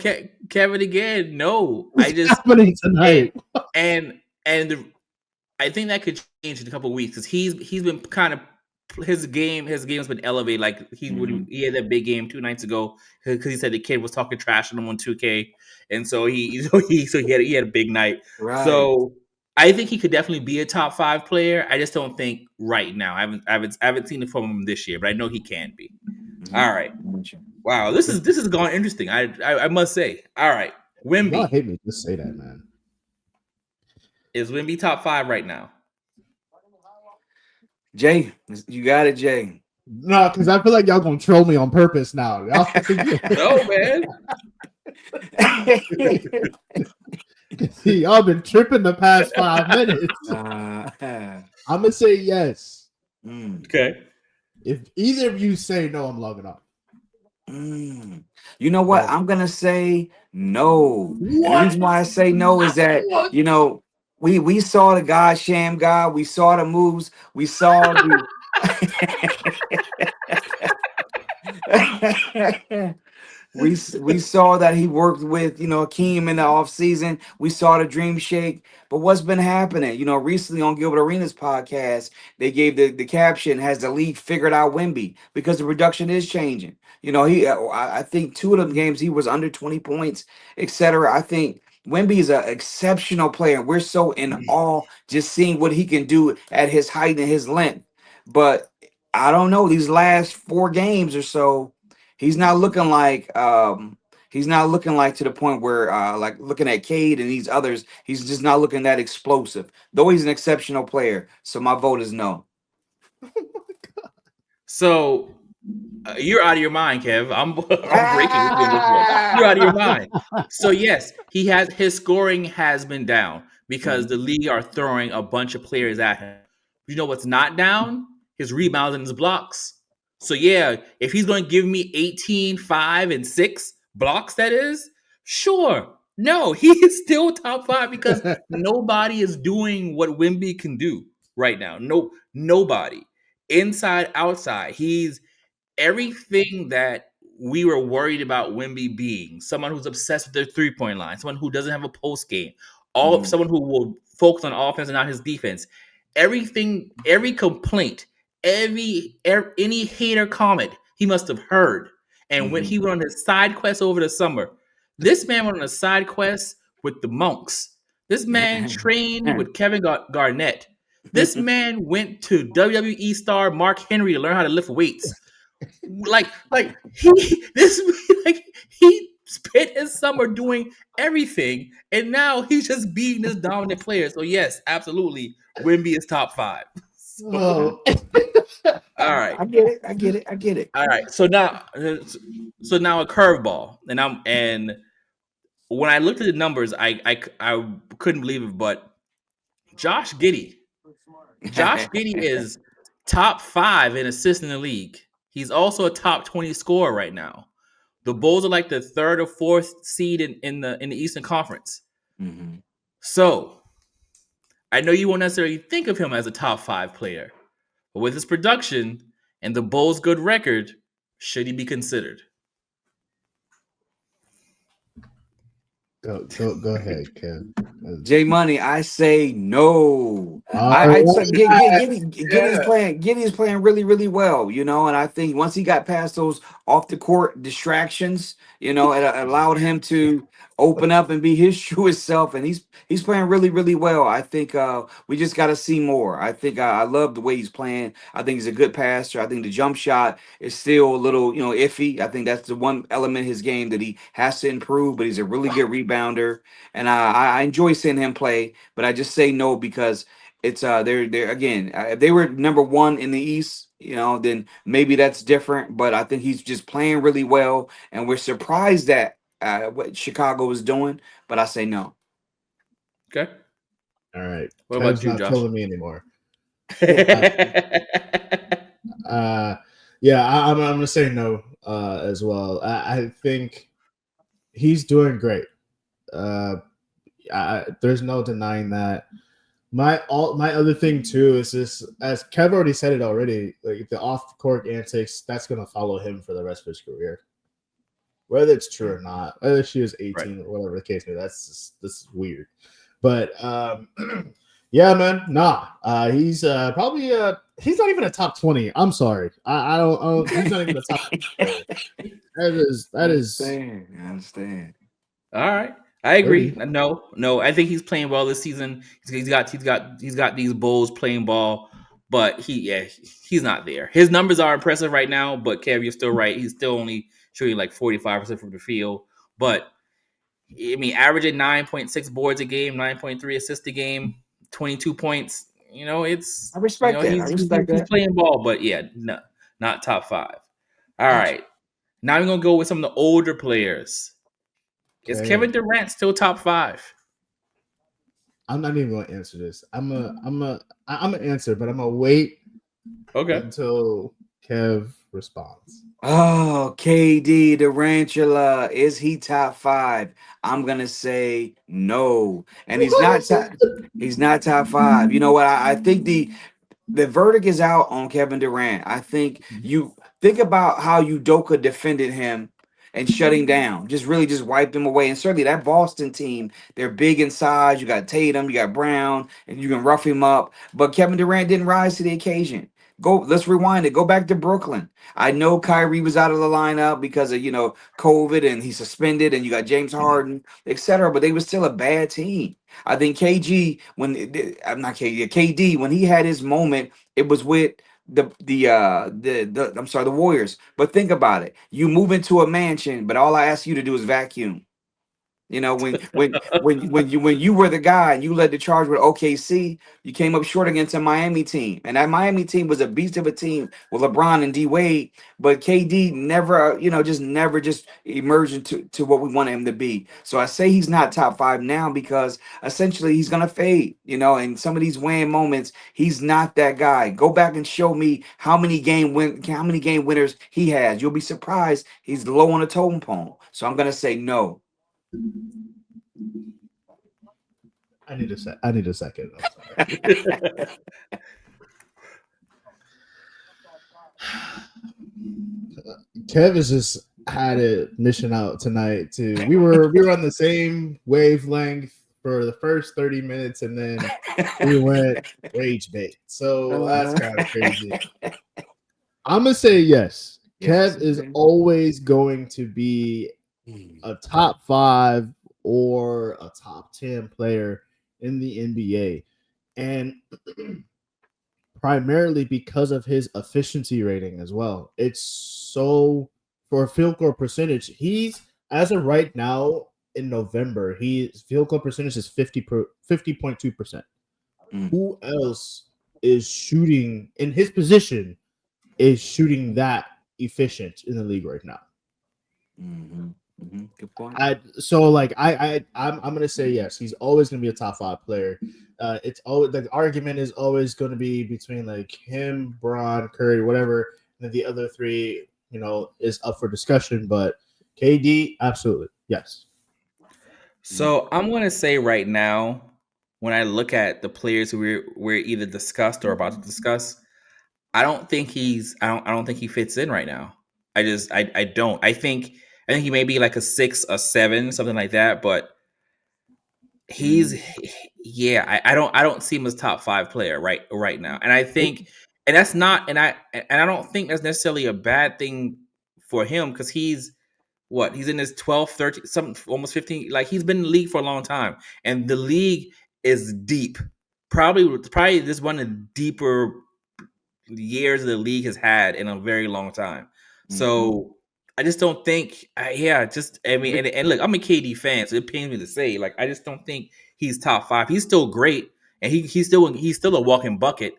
Kevin again. No, What's happening tonight? And I think that could change in a couple of weeks because he's been kind of. His game's been elevated. Like he had that big game 2 nights ago because he said the kid was talking trash on him on 2K, and so he had a big night. Right. So I think he could definitely be a top 5 player. I just don't think right now. I haven't seen it from him this year, but I know he can be. All right. Wow, this has gone interesting. I must say. All right, Wemby. Y'all hate me. Just say that, man. Is Wemby top 5 right now? Jay, you got it, Jay. No, because I feel like y'all gonna troll me on purpose now. No, man. See, y'all been tripping the past 5 minutes. I'm gonna say yes. Okay. If either of you say no, I'm logging off. You know what? I'm gonna say no. And the reason why I say no is that we saw the God Sham God, we saw the moves, we saw the we saw that he worked with Akeem in the offseason. We saw the Dream Shake. But what's been happening? Recently on Gilbert Arenas podcast, they gave the caption, "Has the league figured out Wemby?" Because the production is changing. I think 2 of them games he was under 20 points, etc. I think Wemby is an exceptional player. We're so in awe just seeing what he can do at his height and his length. But I don't know, these last 4 games or so, he's not looking like to the point where like looking at Cade and these others, he's just not looking that explosive. Though he's an exceptional player. So my vote is no. So you're out of your mind, Kev. I'm breaking with you on this one. You're out of your mind. So yes, his scoring has been down because the league are throwing a bunch of players at him. You know what's not down? His rebounds and his blocks. So yeah, if he's going to give me 18, 5, and 6 blocks, that is, sure. No, he is still top 5 because nobody is doing what Wemby can do right now. No, nobody. Inside, outside. He's everything that we were worried about Wemby being. Someone who's obsessed with their 3-point line, someone who doesn't have a post game, someone who will focus on offense and not his defense. Everything, every complaint, any hater comment he must have heard. And when he went on his side quest over the summer, this man went on a side quest with the Monks. This man trained with Kevin Garnett. This man went to WWE star Mark Henry to learn how to lift weights. He spent his summer doing everything, and now he's just being this dominant player. So yes, absolutely, Wemby is top 5. All right, I get it. All right, so now a curveball, and when I looked at the numbers, I couldn't believe it, but Josh Giddey is top 5 in assists in the league. He's also a top 20 scorer right now. The Bulls are like the 3rd or 4th seed in the Eastern Conference. So I know you won't necessarily think of him as a top 5 player, but with his production and the Bulls' good record, should he be considered? Go ahead, Kev. J Money, I say no. Giddy's playing really, really well, and I think once he got past those off the court distractions, it allowed him to open up and be his truest self, and he's playing really, really well. I think we just got to see more. I think I love the way he's playing. I think he's a good passer. I think the jump shot is still a little iffy. I think that's the one element of his game that he has to improve, but he's a really good rebounder, and I enjoy seeing him play. But I just say no because it's they're again, if they were number 1 in the East, then maybe that's different. But I think he's just playing really well, and we're surprised that what Chicago is doing, but I say no. Okay. All right. What about you, not Josh? Telling me anymore. I'm gonna say no as well. I think he's doing great. There's no denying that. My other thing too is this, as Kev already said it already, like the off-court antics, that's gonna follow him for the rest of his career. Whether it's true or not, whether she was 18 or whatever the case may be, this is weird. But yeah, man, he's probably he's not even a top 20. I'm sorry, I don't. He's not even a top 20. That is. I understand. All right, I agree. No, I think he's playing well this season. He's got these Bulls playing ball, but he's not there. His numbers are impressive right now, but Kev, you're still right. He's still only shooting like 45% from the field, but I mean, averaging 9.6 boards a game, 9.3 assists a game, 22 points. It's I respect that. He's playing ball, but no, not top 5. All right, now we're gonna go with some of the older players. Is Kevin Durant still top 5? I'm not even going to answer this. I'm gonna answer, but I'm gonna wait until Kev response. Oh, KD Tarantula, is he top 5? I'm gonna say no, and he's not top. He's not top 5. You know what? I think the verdict is out on Kevin Durant. I think you think about how Udoka defended him and shut him down. Just really just wiped him away. And certainly that Boston team, they're big in size. You got Tatum, you got Brown, and you can rough him up. But Kevin Durant didn't rise to the occasion. Let's rewind it. Go back to Brooklyn. I know Kyrie was out of the lineup because of COVID and he's suspended, and you got James Harden, etc. But they were still a bad team. I think I'm not KG, KD when he had his moment, it was with the Warriors. But think about it. You move into a mansion, but all I ask you to do is vacuum. When you were the guy and you led the charge with OKC, you came up short against a Miami team, and that Miami team was a beast of a team with LeBron and D Wade, but KD never, just emerged into what we wanted him to be. So I say he's not top 5 now because essentially he's gonna fade, and some of these weighing moments, he's not that guy. Go back and show me how many game winners he has. You'll be surprised he's low on the totem pole. So I'm gonna say no. I need a second. Kev has just had a mission out tonight too. We were on the same wavelength for the first 30 minutes, and then we went rage bait. So that's kind of crazy. I'm gonna say yes. Kev is always going to be a top 5 or a top 10 player in the NBA, and primarily because of his efficiency rating as well. It's so for field goal percentage, he's as of right now in November, his field goal percentage is 50.2%. Who else is shooting in his position is shooting that efficient in the league right now? Good point. I'm gonna say yes. He's always gonna be a top 5 player. It's always the argument is always going to be between like him, Bron, Curry, whatever. And then the other 3, is up for discussion. But KD, absolutely yes. So I'm gonna say right now, when I look at the players who we're either discussed or about to discuss, I don't think he fits in right now. I don't. I think he may be like a 6, a 7, something like that, but I don't see him as top 5 player right now. And I think and that's not and I don't think that's necessarily a bad thing for him, because he's in his 12, 13, something almost 15, like he's been in the league for a long time, and the league is deep. Probably this one of the deeper years the league has had in a very long time. So I just don't think, and look, I'm a KD fan, so it pains me to say, like, I just don't think he's top 5. He's still great, and he's still a walking bucket.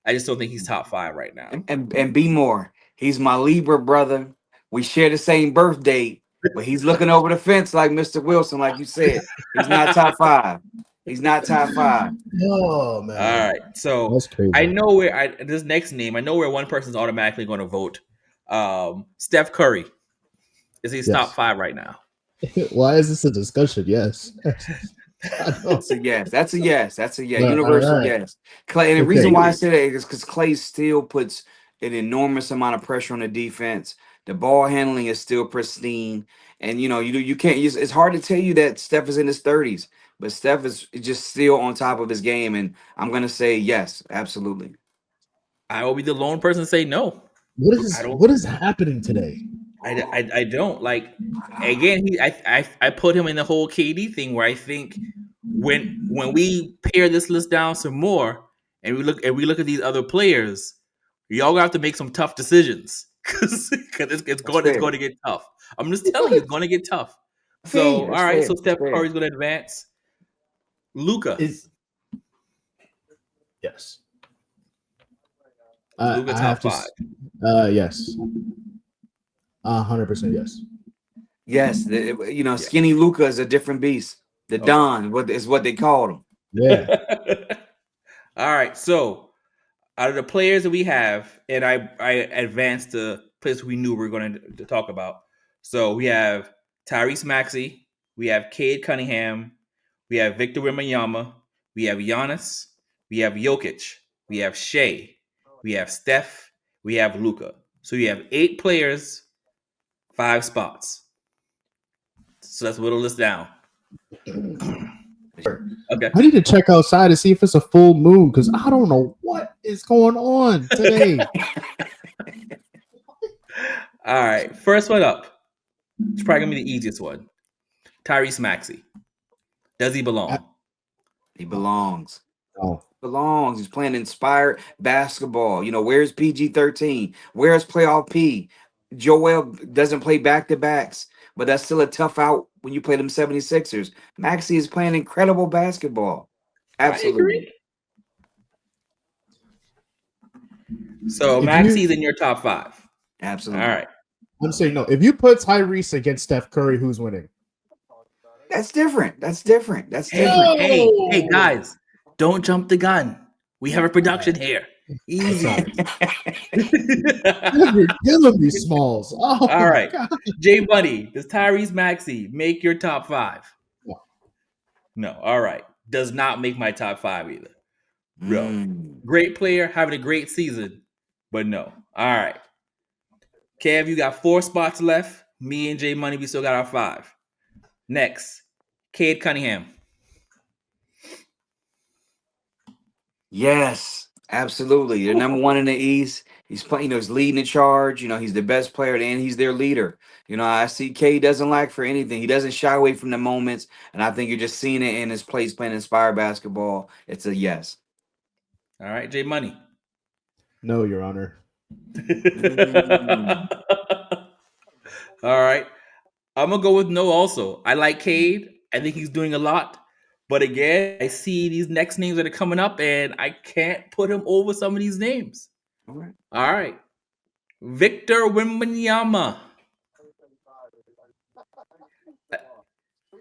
I just don't think he's top 5 right now. And be more. He's my Libra brother. We share the same birthday, but he's looking over the fence like Mr. Wilson, like you said. He's not top 5. He's not top 5. Oh man! All right, so I know where this next name. I know where one person's automatically going to vote. Steph Curry. Is he top 5 right now? Why is this a discussion? Yes. That's a yes. That's a yes. That's a yes. Universal yes. Clay, and the reason why I say that is because Clay still puts an enormous amount of pressure on the defense. The ball handling is still pristine, and you can't. It's hard to tell you that Steph is in his 30s, but Steph is just still on top of his game, and I'm gonna say yes, absolutely. I will be the lone person to say no. What is happening today? I don't like. Again, I put him in the whole KD thing, where I think when we pare this list down some more and we look at these other players, y'all have to make some tough decisions, because it's going to get tough. I'm just telling you, it's going to get tough. So all right, so Steph Curry's going to advance. Luka is yes. Luka top 5. Yes. 100% yes. Yes, skinny Luka is a different beast. The Don, is what they called him. Yeah. All right, so out of the players that we have, and I advanced to players we knew we were going to talk about. So we have Tyrese Maxey, we have Cade Cunningham, we have Victor Wembanyama, we have Giannis, we have Jokic, we have Shea, we have Steph, we have Luka. So you have 8 players, 5 spots. So let's whittle this down. Okay. I need to check outside to see if it's a full moon because I don't know what is going on today. All right. First one up. It's probably going to be the easiest one. Tyrese Maxey. Does he belong? He belongs. Oh. Belongs. He's playing inspired basketball. You know, where's PG-13? Where's playoff P? Joel doesn't play back-to-backs, but that's still a tough out when you play them 76ers. Maxey is playing incredible basketball. Absolutely. So Maxey's in your top 5. Absolutely. All right. I'm saying no. If you put Tyrese against Steph Curry, who's winning? That's different. That's different. That's different. Hey, guys, don't jump the gun. We have a production here. Easy. You're killing me, Smalls. Oh, all right. God. Jay Buddy, does Tyrese Maxey make your top 5? No. All right. Does not make my top 5 either. Bro. Great player, having a great season, but no. All right. Kev, you got 4 spots left. Me and Jay Money, we still got our 5. Next, Cade Cunningham. Yes, absolutely. They're number 1 in the East. He's playing, he's leading the charge. He's the best player and he's their leader. I see K doesn't lack for anything. He doesn't shy away from the moments. And I think you're just seeing it in his plays playing inspired basketball. It's a yes. All right, Jay Money. No, Your Honor. All right. I'm going to go with no also. I like Cade. I think he's doing a lot. But again, I see these next names that are coming up, and I can't put him over some of these names. All right. Victor Wembanyama.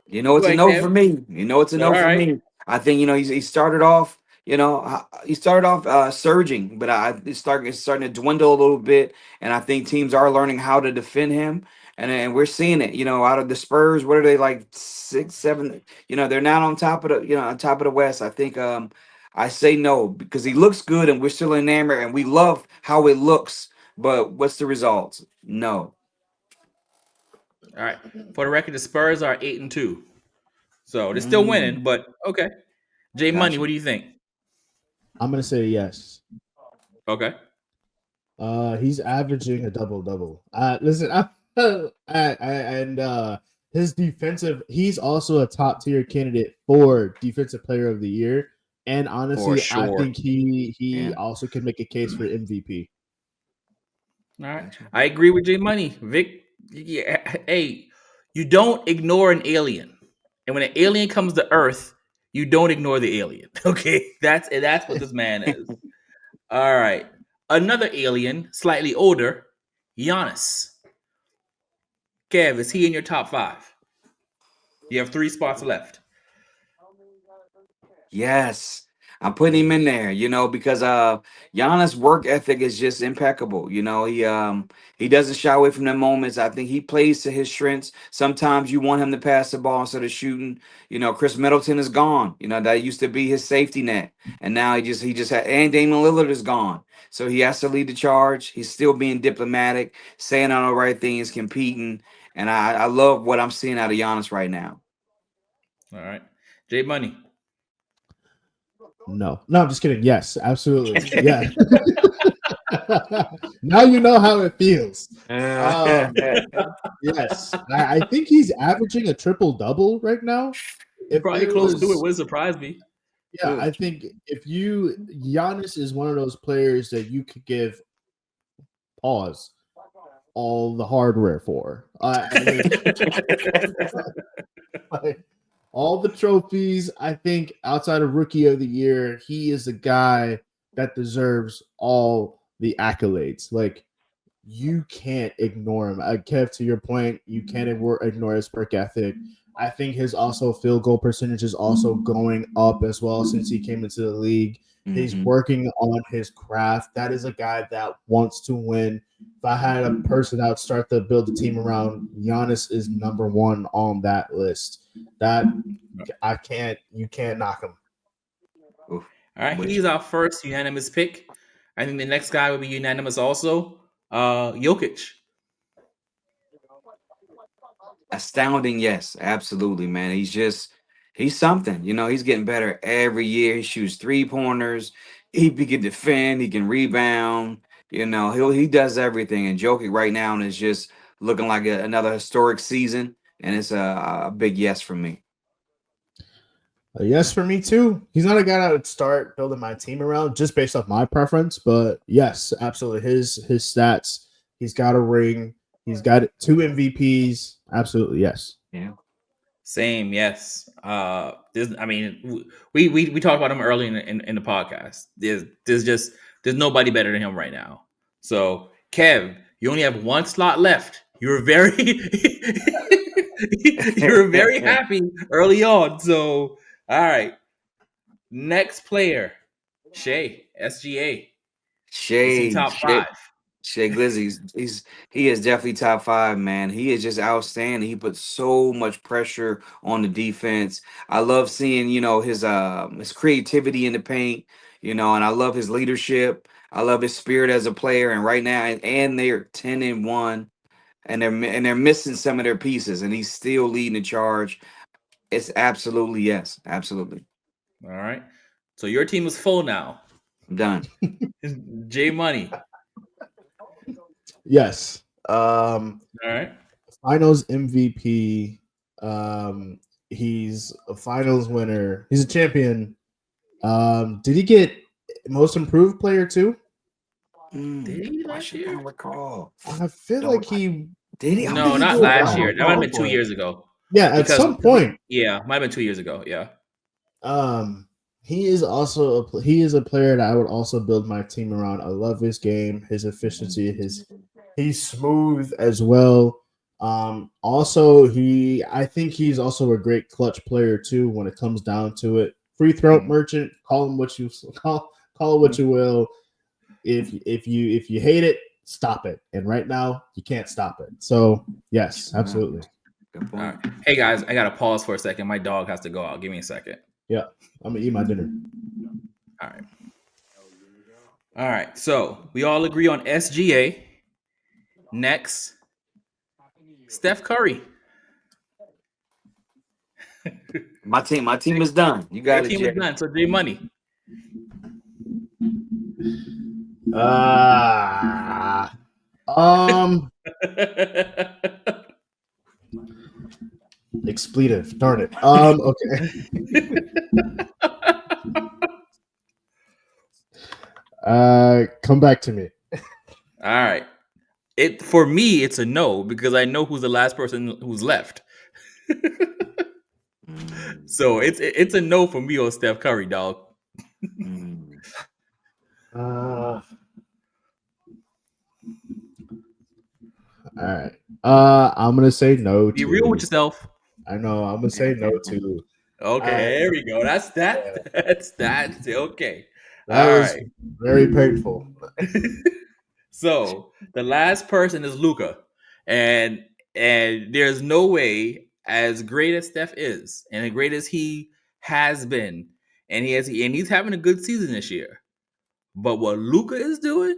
It's a no for me. It's a no for me. I think he started off. He started off surging, but it's starting to dwindle a little bit, and I think teams are learning how to defend him, and we're seeing it. Out of the Spurs, what are they like 6, 7? They're not on top of the West. I think I say no because he looks good, and we're still enamored, and we love how it looks. But what's the results? No. All right. For the record, the Spurs are 8-2, so they're still winning. But okay, Jay Money, what do you think? I'm gonna say yes. Okay. He's averaging a double-double. Listen, his defensive. He's also a top-tier candidate for Defensive Player of the Year. And honestly, sure. I think he also could make a case for MVP. All right, I agree with Jay Money. Vic, hey, you don't ignore an alien, and when an alien comes to Earth, you don't ignore the alien. Okay, that's what this man is. All right, another alien, slightly older, Giannis. Kev, is he in your top 5? You have 3 spots left. Yes. I'm putting him in there, because Giannis' work ethic is just impeccable. He doesn't shy away from the moments. I think he plays to his strengths. Sometimes you want him to pass the ball instead of shooting. Chris Middleton is gone. That used to be his safety net, and now he just had, and Damian Lillard is gone. So he has to lead the charge. He's still being diplomatic, saying all the right things, competing, and I love what I'm seeing out of Giannis right now. All right, Jay Money. No, I'm just kidding. Yes, absolutely. Yeah. Now you know how it feels. Yes, I think he's averaging a triple-double right now. Probably close to it. Would surprise me. Yeah, I think Giannis is one of those players that you could give all the hardware for. All the trophies, I think, outside of Rookie of the Year, he is a guy that deserves all the accolades. Like, you can't ignore him. Kev, to your point, you can't ignore his work ethic. I think his also field goal percentage is also going up as well since he came into the league. He's working on his craft. That is a guy that wants to win. If I had a person that would start to build a team around, Giannis is number one on that list. That you can't knock him. All right, he's our first unanimous pick. I think the next guy will be unanimous also. Jokic. Astounding, yes, absolutely, man. He's something. He's getting better every year. He shoots 3-pointers. He can defend. He can rebound. He does everything. And Jokic right now is just looking like another historic season. And it's a big yes for me. Yes, for me too. He's not a guy I would start building my team around just based off my preference, but yes, absolutely. His stats. He's got a ring. He's got 2 MVPs. Absolutely, yes. Yeah. Same, yes. We talked about him early in the podcast. There's nobody better than him right now. So, Kev, you only have one slot left. You're very happy early on. So, all right. Next player, Shea, SGA. Shea, is he top 5? Shea Glizzy, he is definitely top 5, man. He is just outstanding. He puts so much pressure on the defense. I love seeing, his creativity in the paint, and I love his leadership. I love his spirit as a player. And right now, and they're 10-1, and they're missing some of their pieces, and he's still leading the charge. It's absolutely yes, absolutely. All right. So your team is full now. I'm done. J Money. Yes. All right. Finals MVP. He's a finals winner. He's a champion. Did he get most improved player too? Did he last year? I don't recall. I feel like he did. He? No, not last year. That might have been 2 years ago. Yeah, at some point. Yeah, might have been 2 years ago. Yeah. He is also a player that I would also build my team around. I love his game, his efficiency, he's smooth as well. Also I think he's also a great clutch player too when it comes down to it. Free throw merchant, call him what you call it what you will. If you hate it, stop it. And right now you can't stop it. So yes, absolutely. All right. Hey guys, I gotta pause for a second. My dog has to go out. Give me a second. Yeah, I'm gonna eat my dinner. All right. So we all agree on SGA. Next, Steph Curry. My team is done. You got it. Your team is done. So J Money. Expletive. Darn it. Okay. Come back to me. All right. For me, it's a no because I know who's the last person who's left. So it's a no for me on Steph Curry, dog. All right. I'm gonna say no. Be real with yourself. I know. I'm gonna say no to. Okay, there we go. That's that. That's okay. That was very painful. So the last person is Luka, and there's no way, as great as Steph is, and as great as he has been, and he's having a good season this year. But what Luka is doing,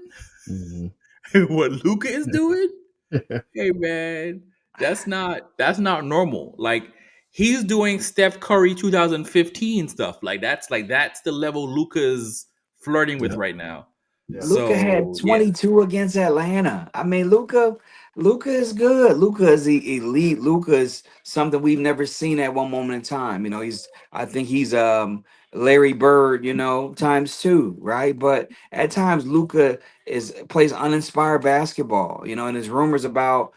hey man, that's not normal. Like he's doing Steph Curry 2015 stuff. Like that's the level Luka's flirting with right now. Yeah. Luka had 22 against Atlanta. I mean, Luka is good. Luka is elite. Luka is something we've never seen at one moment in time. I think he's Larry Bird, times 2, right? But at times Luka plays uninspired basketball, and there's rumors about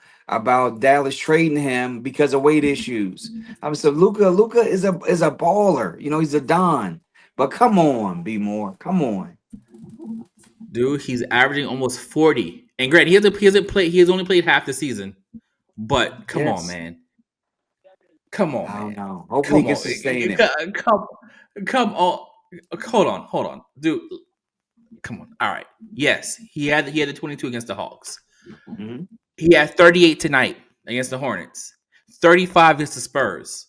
Dallas trading him because of weight issues. So Luka is a baller, he's a Don. But come on, be more. Come on. Dude, he's averaging almost 40. And granted, he has only played half the season. But come on, man. Come on, I don't man. know. Hopefully, he can sustain it. Come on. Hold on, dude. Come on. All right. Yes, he had the 22 against the Hawks. Mhm. He had 38 tonight against the Hornets, 35 against the Spurs,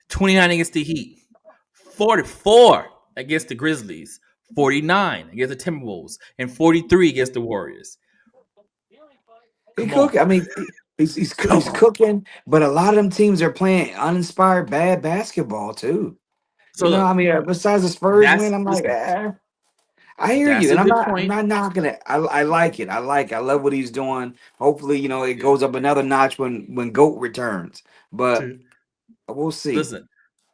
29 against the Heat, 44 against the Grizzlies, 49 against the Timberwolves, and 43 against the Warriors. He Come on. cooking. I mean, he's cooking, but a lot of them teams are playing uninspired bad basketball too. So look, I mean, besides the Spurs win, I'm like, listen, I hear that's you, a and I'm good not point. knocking it. I like it. I love what he's doing. Hopefully, it goes up another notch when GOAT returns. But we'll see. Listen,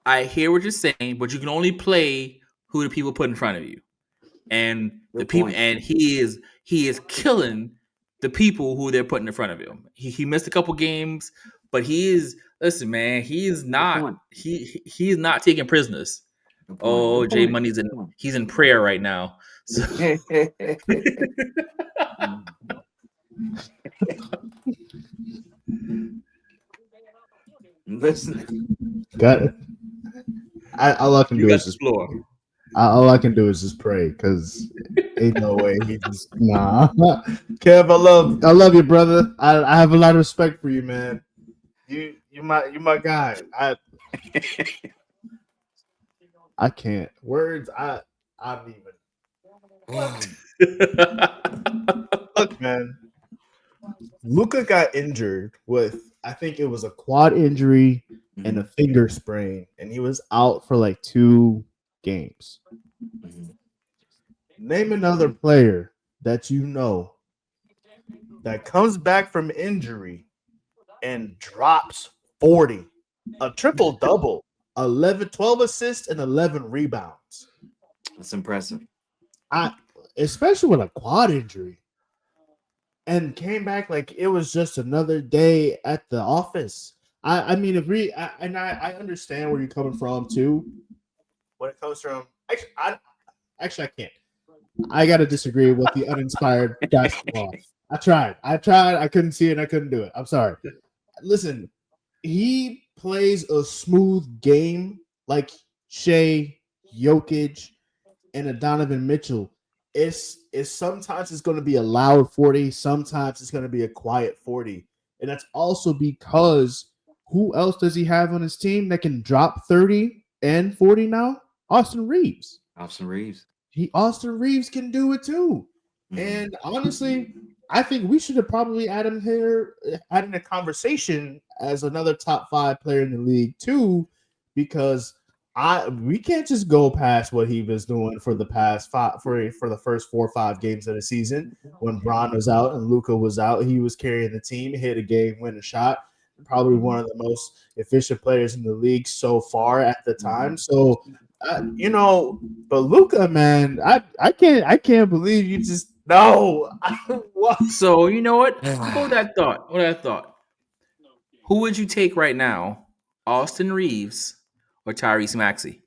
I hear what you're saying, but you can only play who the people put in front of you, and Good the people, point. and he is killing the people who they're putting in front of him. He missed a couple games, but he is. Listen, man, he is not. He is not taking prisoners. Good point. Oh, Good Jay point. Money's he's in prayer right now. So. Listen, Got it. All I can You do got is the just floor. all I can do is just pray, because ain't no way he just nah. Kev, I love you, brother. I have a lot of respect for you, man. You my guy. I can't words. I'm even look, man. Luka got injured with, I think it was a quad injury and a finger sprain, and he was out for like 2 games. Name another player that you know that comes back from injury and drops 40, a triple double, 12 assists and 11 rebounds. That's impressive. Especially with a quad injury, and came back like it was just another day at the office. I mean, I understand where you're coming from too. When it comes from, actually I can't. I gotta disagree with the uninspired basketball. I tried. I couldn't see it. I couldn't do it. I'm sorry. Listen, he plays a smooth game like Shea, Jokic, and a Donovan Mitchell. It's sometimes it's going to be a loud 40, sometimes it's going to be a quiet 40. And that's also because who else does he have on his team that can drop 30 and 40 now? Austin Reeves. Austin Reeves can do it too. And honestly, I think we should have probably had him here, had in a conversation as another top 5 player in the league too, because we can't just go past what he was doing for the past 5 for the first 4 or 5 games of the season. When Bron was out and Luka was out, he was carrying the team, hit a game, win a shot. Probably one of the most efficient players in the league so far at the time. So, but Luka, man, I can't believe you just no. So you know what? Hold that thought. Who would you take right now, Austin Reeves or Tyrese Maxey?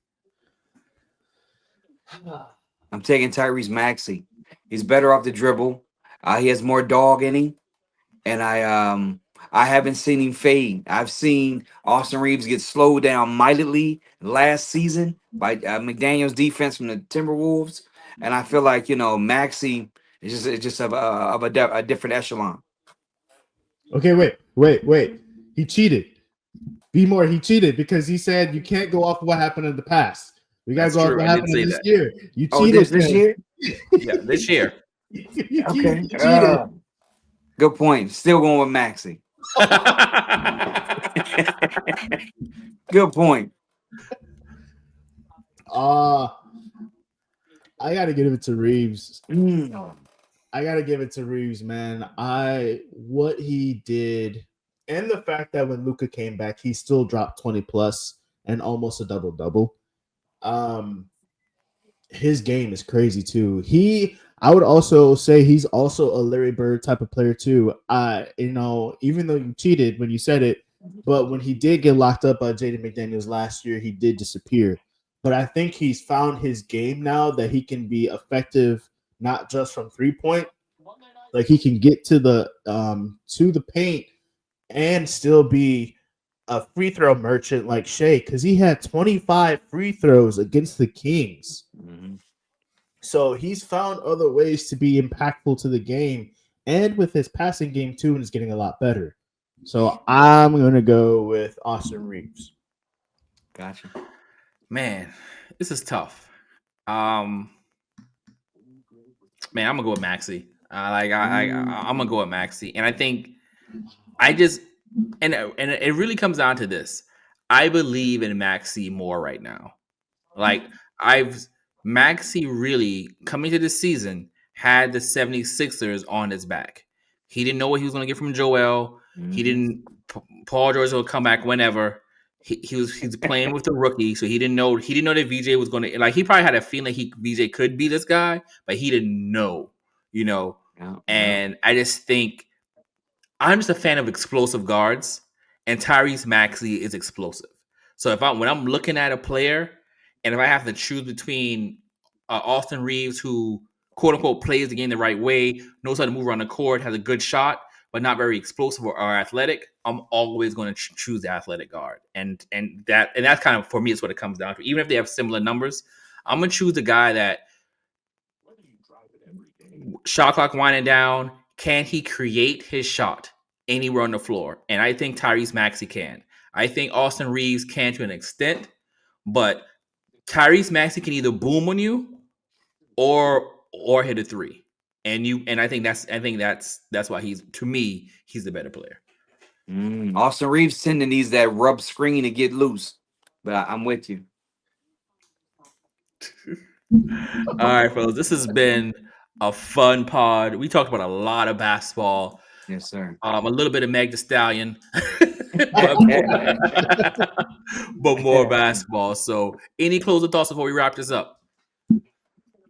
I'm taking Tyrese Maxey. He's better off the dribble. He has more dog in him, and I haven't seen him fade. I've seen Austin Reeves get slowed down mightily last season by McDaniel's defense from the Timberwolves, and I feel like Maxey is just of a different echelon. Okay, wait. He cheated. He cheated because he said you can't go off of what happened in the past. We gotta go off what happened this year. You cheated this year. Yeah, this year. Okay. Good point. Still going with Maxey. Good point. I gotta give it to Reeves. I gotta give it to Reeves, man. What he did, and the fact that when Luka came back, he still dropped 20 plus and almost a double-double. His game is crazy too. I would also say he's also a Larry Bird type of player too. Even though you cheated when you said it, but when he did get locked up by Jaden McDaniels last year, he did disappear. But I think he's found his game now that he can be effective, not just from 3-point. Like he can get to the paint and still be a free throw merchant like Shea because he had 25 free throws against the Kings. Mm-hmm. So he's found other ways to be impactful to the game, and with his passing game too, and is getting a lot better. So I'm gonna go with Austin Reeves. Gotcha. Man, this is tough. Man, I'm gonna go with Maxey. I'm gonna go with Maxey, and I think and it really comes down to this. I believe in Maxey more right now. Like Maxey really coming to this season had the 76ers on his back. He didn't know what he was going to get from Joel. Mm-hmm. He didn't. Paul George will come back whenever. He's playing with the rookie, so he didn't know that VJ was going to like. He probably had a feeling VJ could be this guy, but he didn't know, And I just think I'm just a fan of explosive guards, and Tyrese Maxey is explosive. So when I'm looking at a player, and if I have to choose between Austin Reeves, who quote unquote plays the game the right way, knows how to move around the court, has a good shot, but not very explosive or athletic, I'm always going to choose the athletic guard, and that's kind of, for me, it's what it comes down to. Even if they have similar numbers, I'm gonna choose the guy that shot clock winding down. Can he create his shot anywhere on the floor? And I think Tyrese Maxey can. I think Austin Reeves can to an extent, but Tyrese Maxey can either boom on you or hit a three. And I think that's why he's the better player. Austin Reeves needs that rub screen to get loose, but I'm with you. All right, fellas, this has been a fun pod. We talked about a lot of basketball. Yes, sir. A little bit of Meg Thee Stallion, but more basketball. So, any closing thoughts before we wrap this up?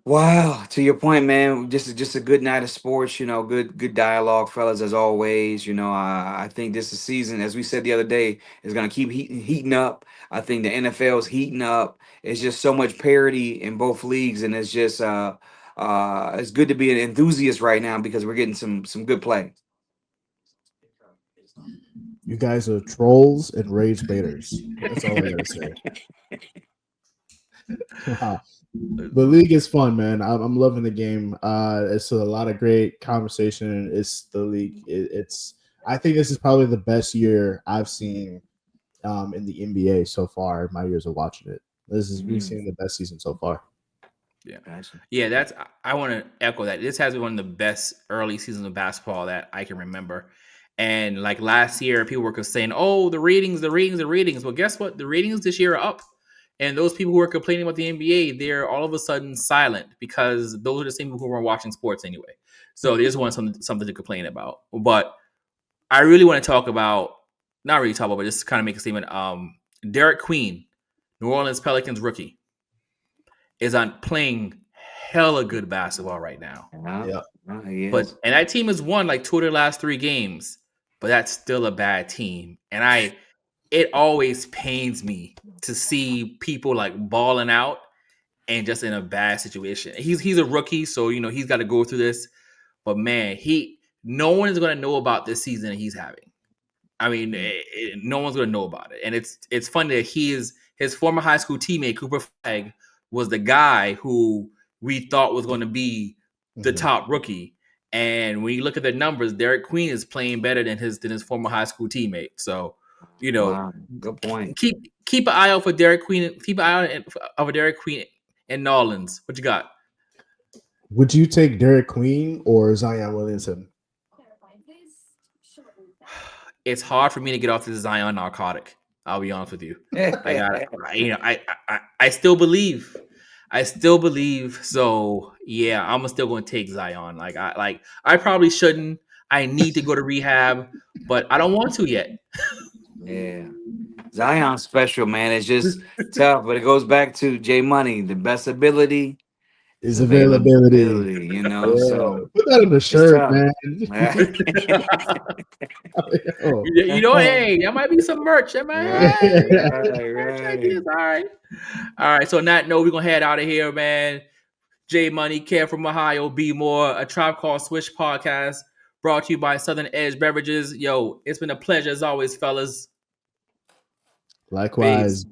Wow, to your point, man, just a good night of sports, good dialogue, fellas, as always. I think this season, as we said the other day, is going to keep heating up. I think the NFL is heating up. It's just so much parity in both leagues, and it's just it's good to be an enthusiast right now because we're getting some good play. You guys are trolls and rage baiters. That's all I gotta say. The league is fun, man. I'm loving the game. It's a lot of great conversation. It's the league. I think this is probably the best year I've seen in the NBA so far. My years of watching it. We've seen the best season so far. Yeah, yeah. I want to echo that. This has been one of the best early seasons of basketball that I can remember. And like last year, people were saying, "Oh, the ratings." Well, guess what? The ratings this year are up. And those people who are complaining about the NBA, they're all of a sudden silent because those are the same people who are watching sports anyway. So they just want something to complain about. But I really want to talk about, not really talk about, but just kind of make a statement. Derek Queen, New Orleans Pelicans rookie, is playing hella good basketball right now. Yeah. And that team has won like 2 of their last 3 games, but that's still a bad team. And it always pains me to see people like balling out and just in a bad situation. He's a rookie, so he's got to go through this. But man, no one is going to know about this season that he's having. I mean, no one's going to know about it. And it's funny that his former high school teammate Cooper Flagg was the guy who we thought was going to be the top rookie. And when you look at the numbers, Derek Queen is playing better than his former high school teammate. So. Wow, good point. Keep an eye out for Derek Queen. Keep an eye out for Derek Queen in New Orleans. What you got? Would you take Derek Queen or Zion Williamson? It's hard for me to get off this Zion narcotic. I'll be honest with you. I still believe. So yeah, I'm still going to take Zion. I probably shouldn't. I need to go to rehab, but I don't want to yet. Yeah. Zion's special, man. It's just tough, but it goes back to J Money. The best ability is availability. So put that on the shirt, man. Hey, that might be some merch. That might right. All right. So on that note, we're gonna head out of here, man. J Money, Care from Ohio, Be More, A Tribe Called Swish podcast, brought to you by Southern Edge Beverages. Yo, it's been a pleasure as always, fellas. Likewise.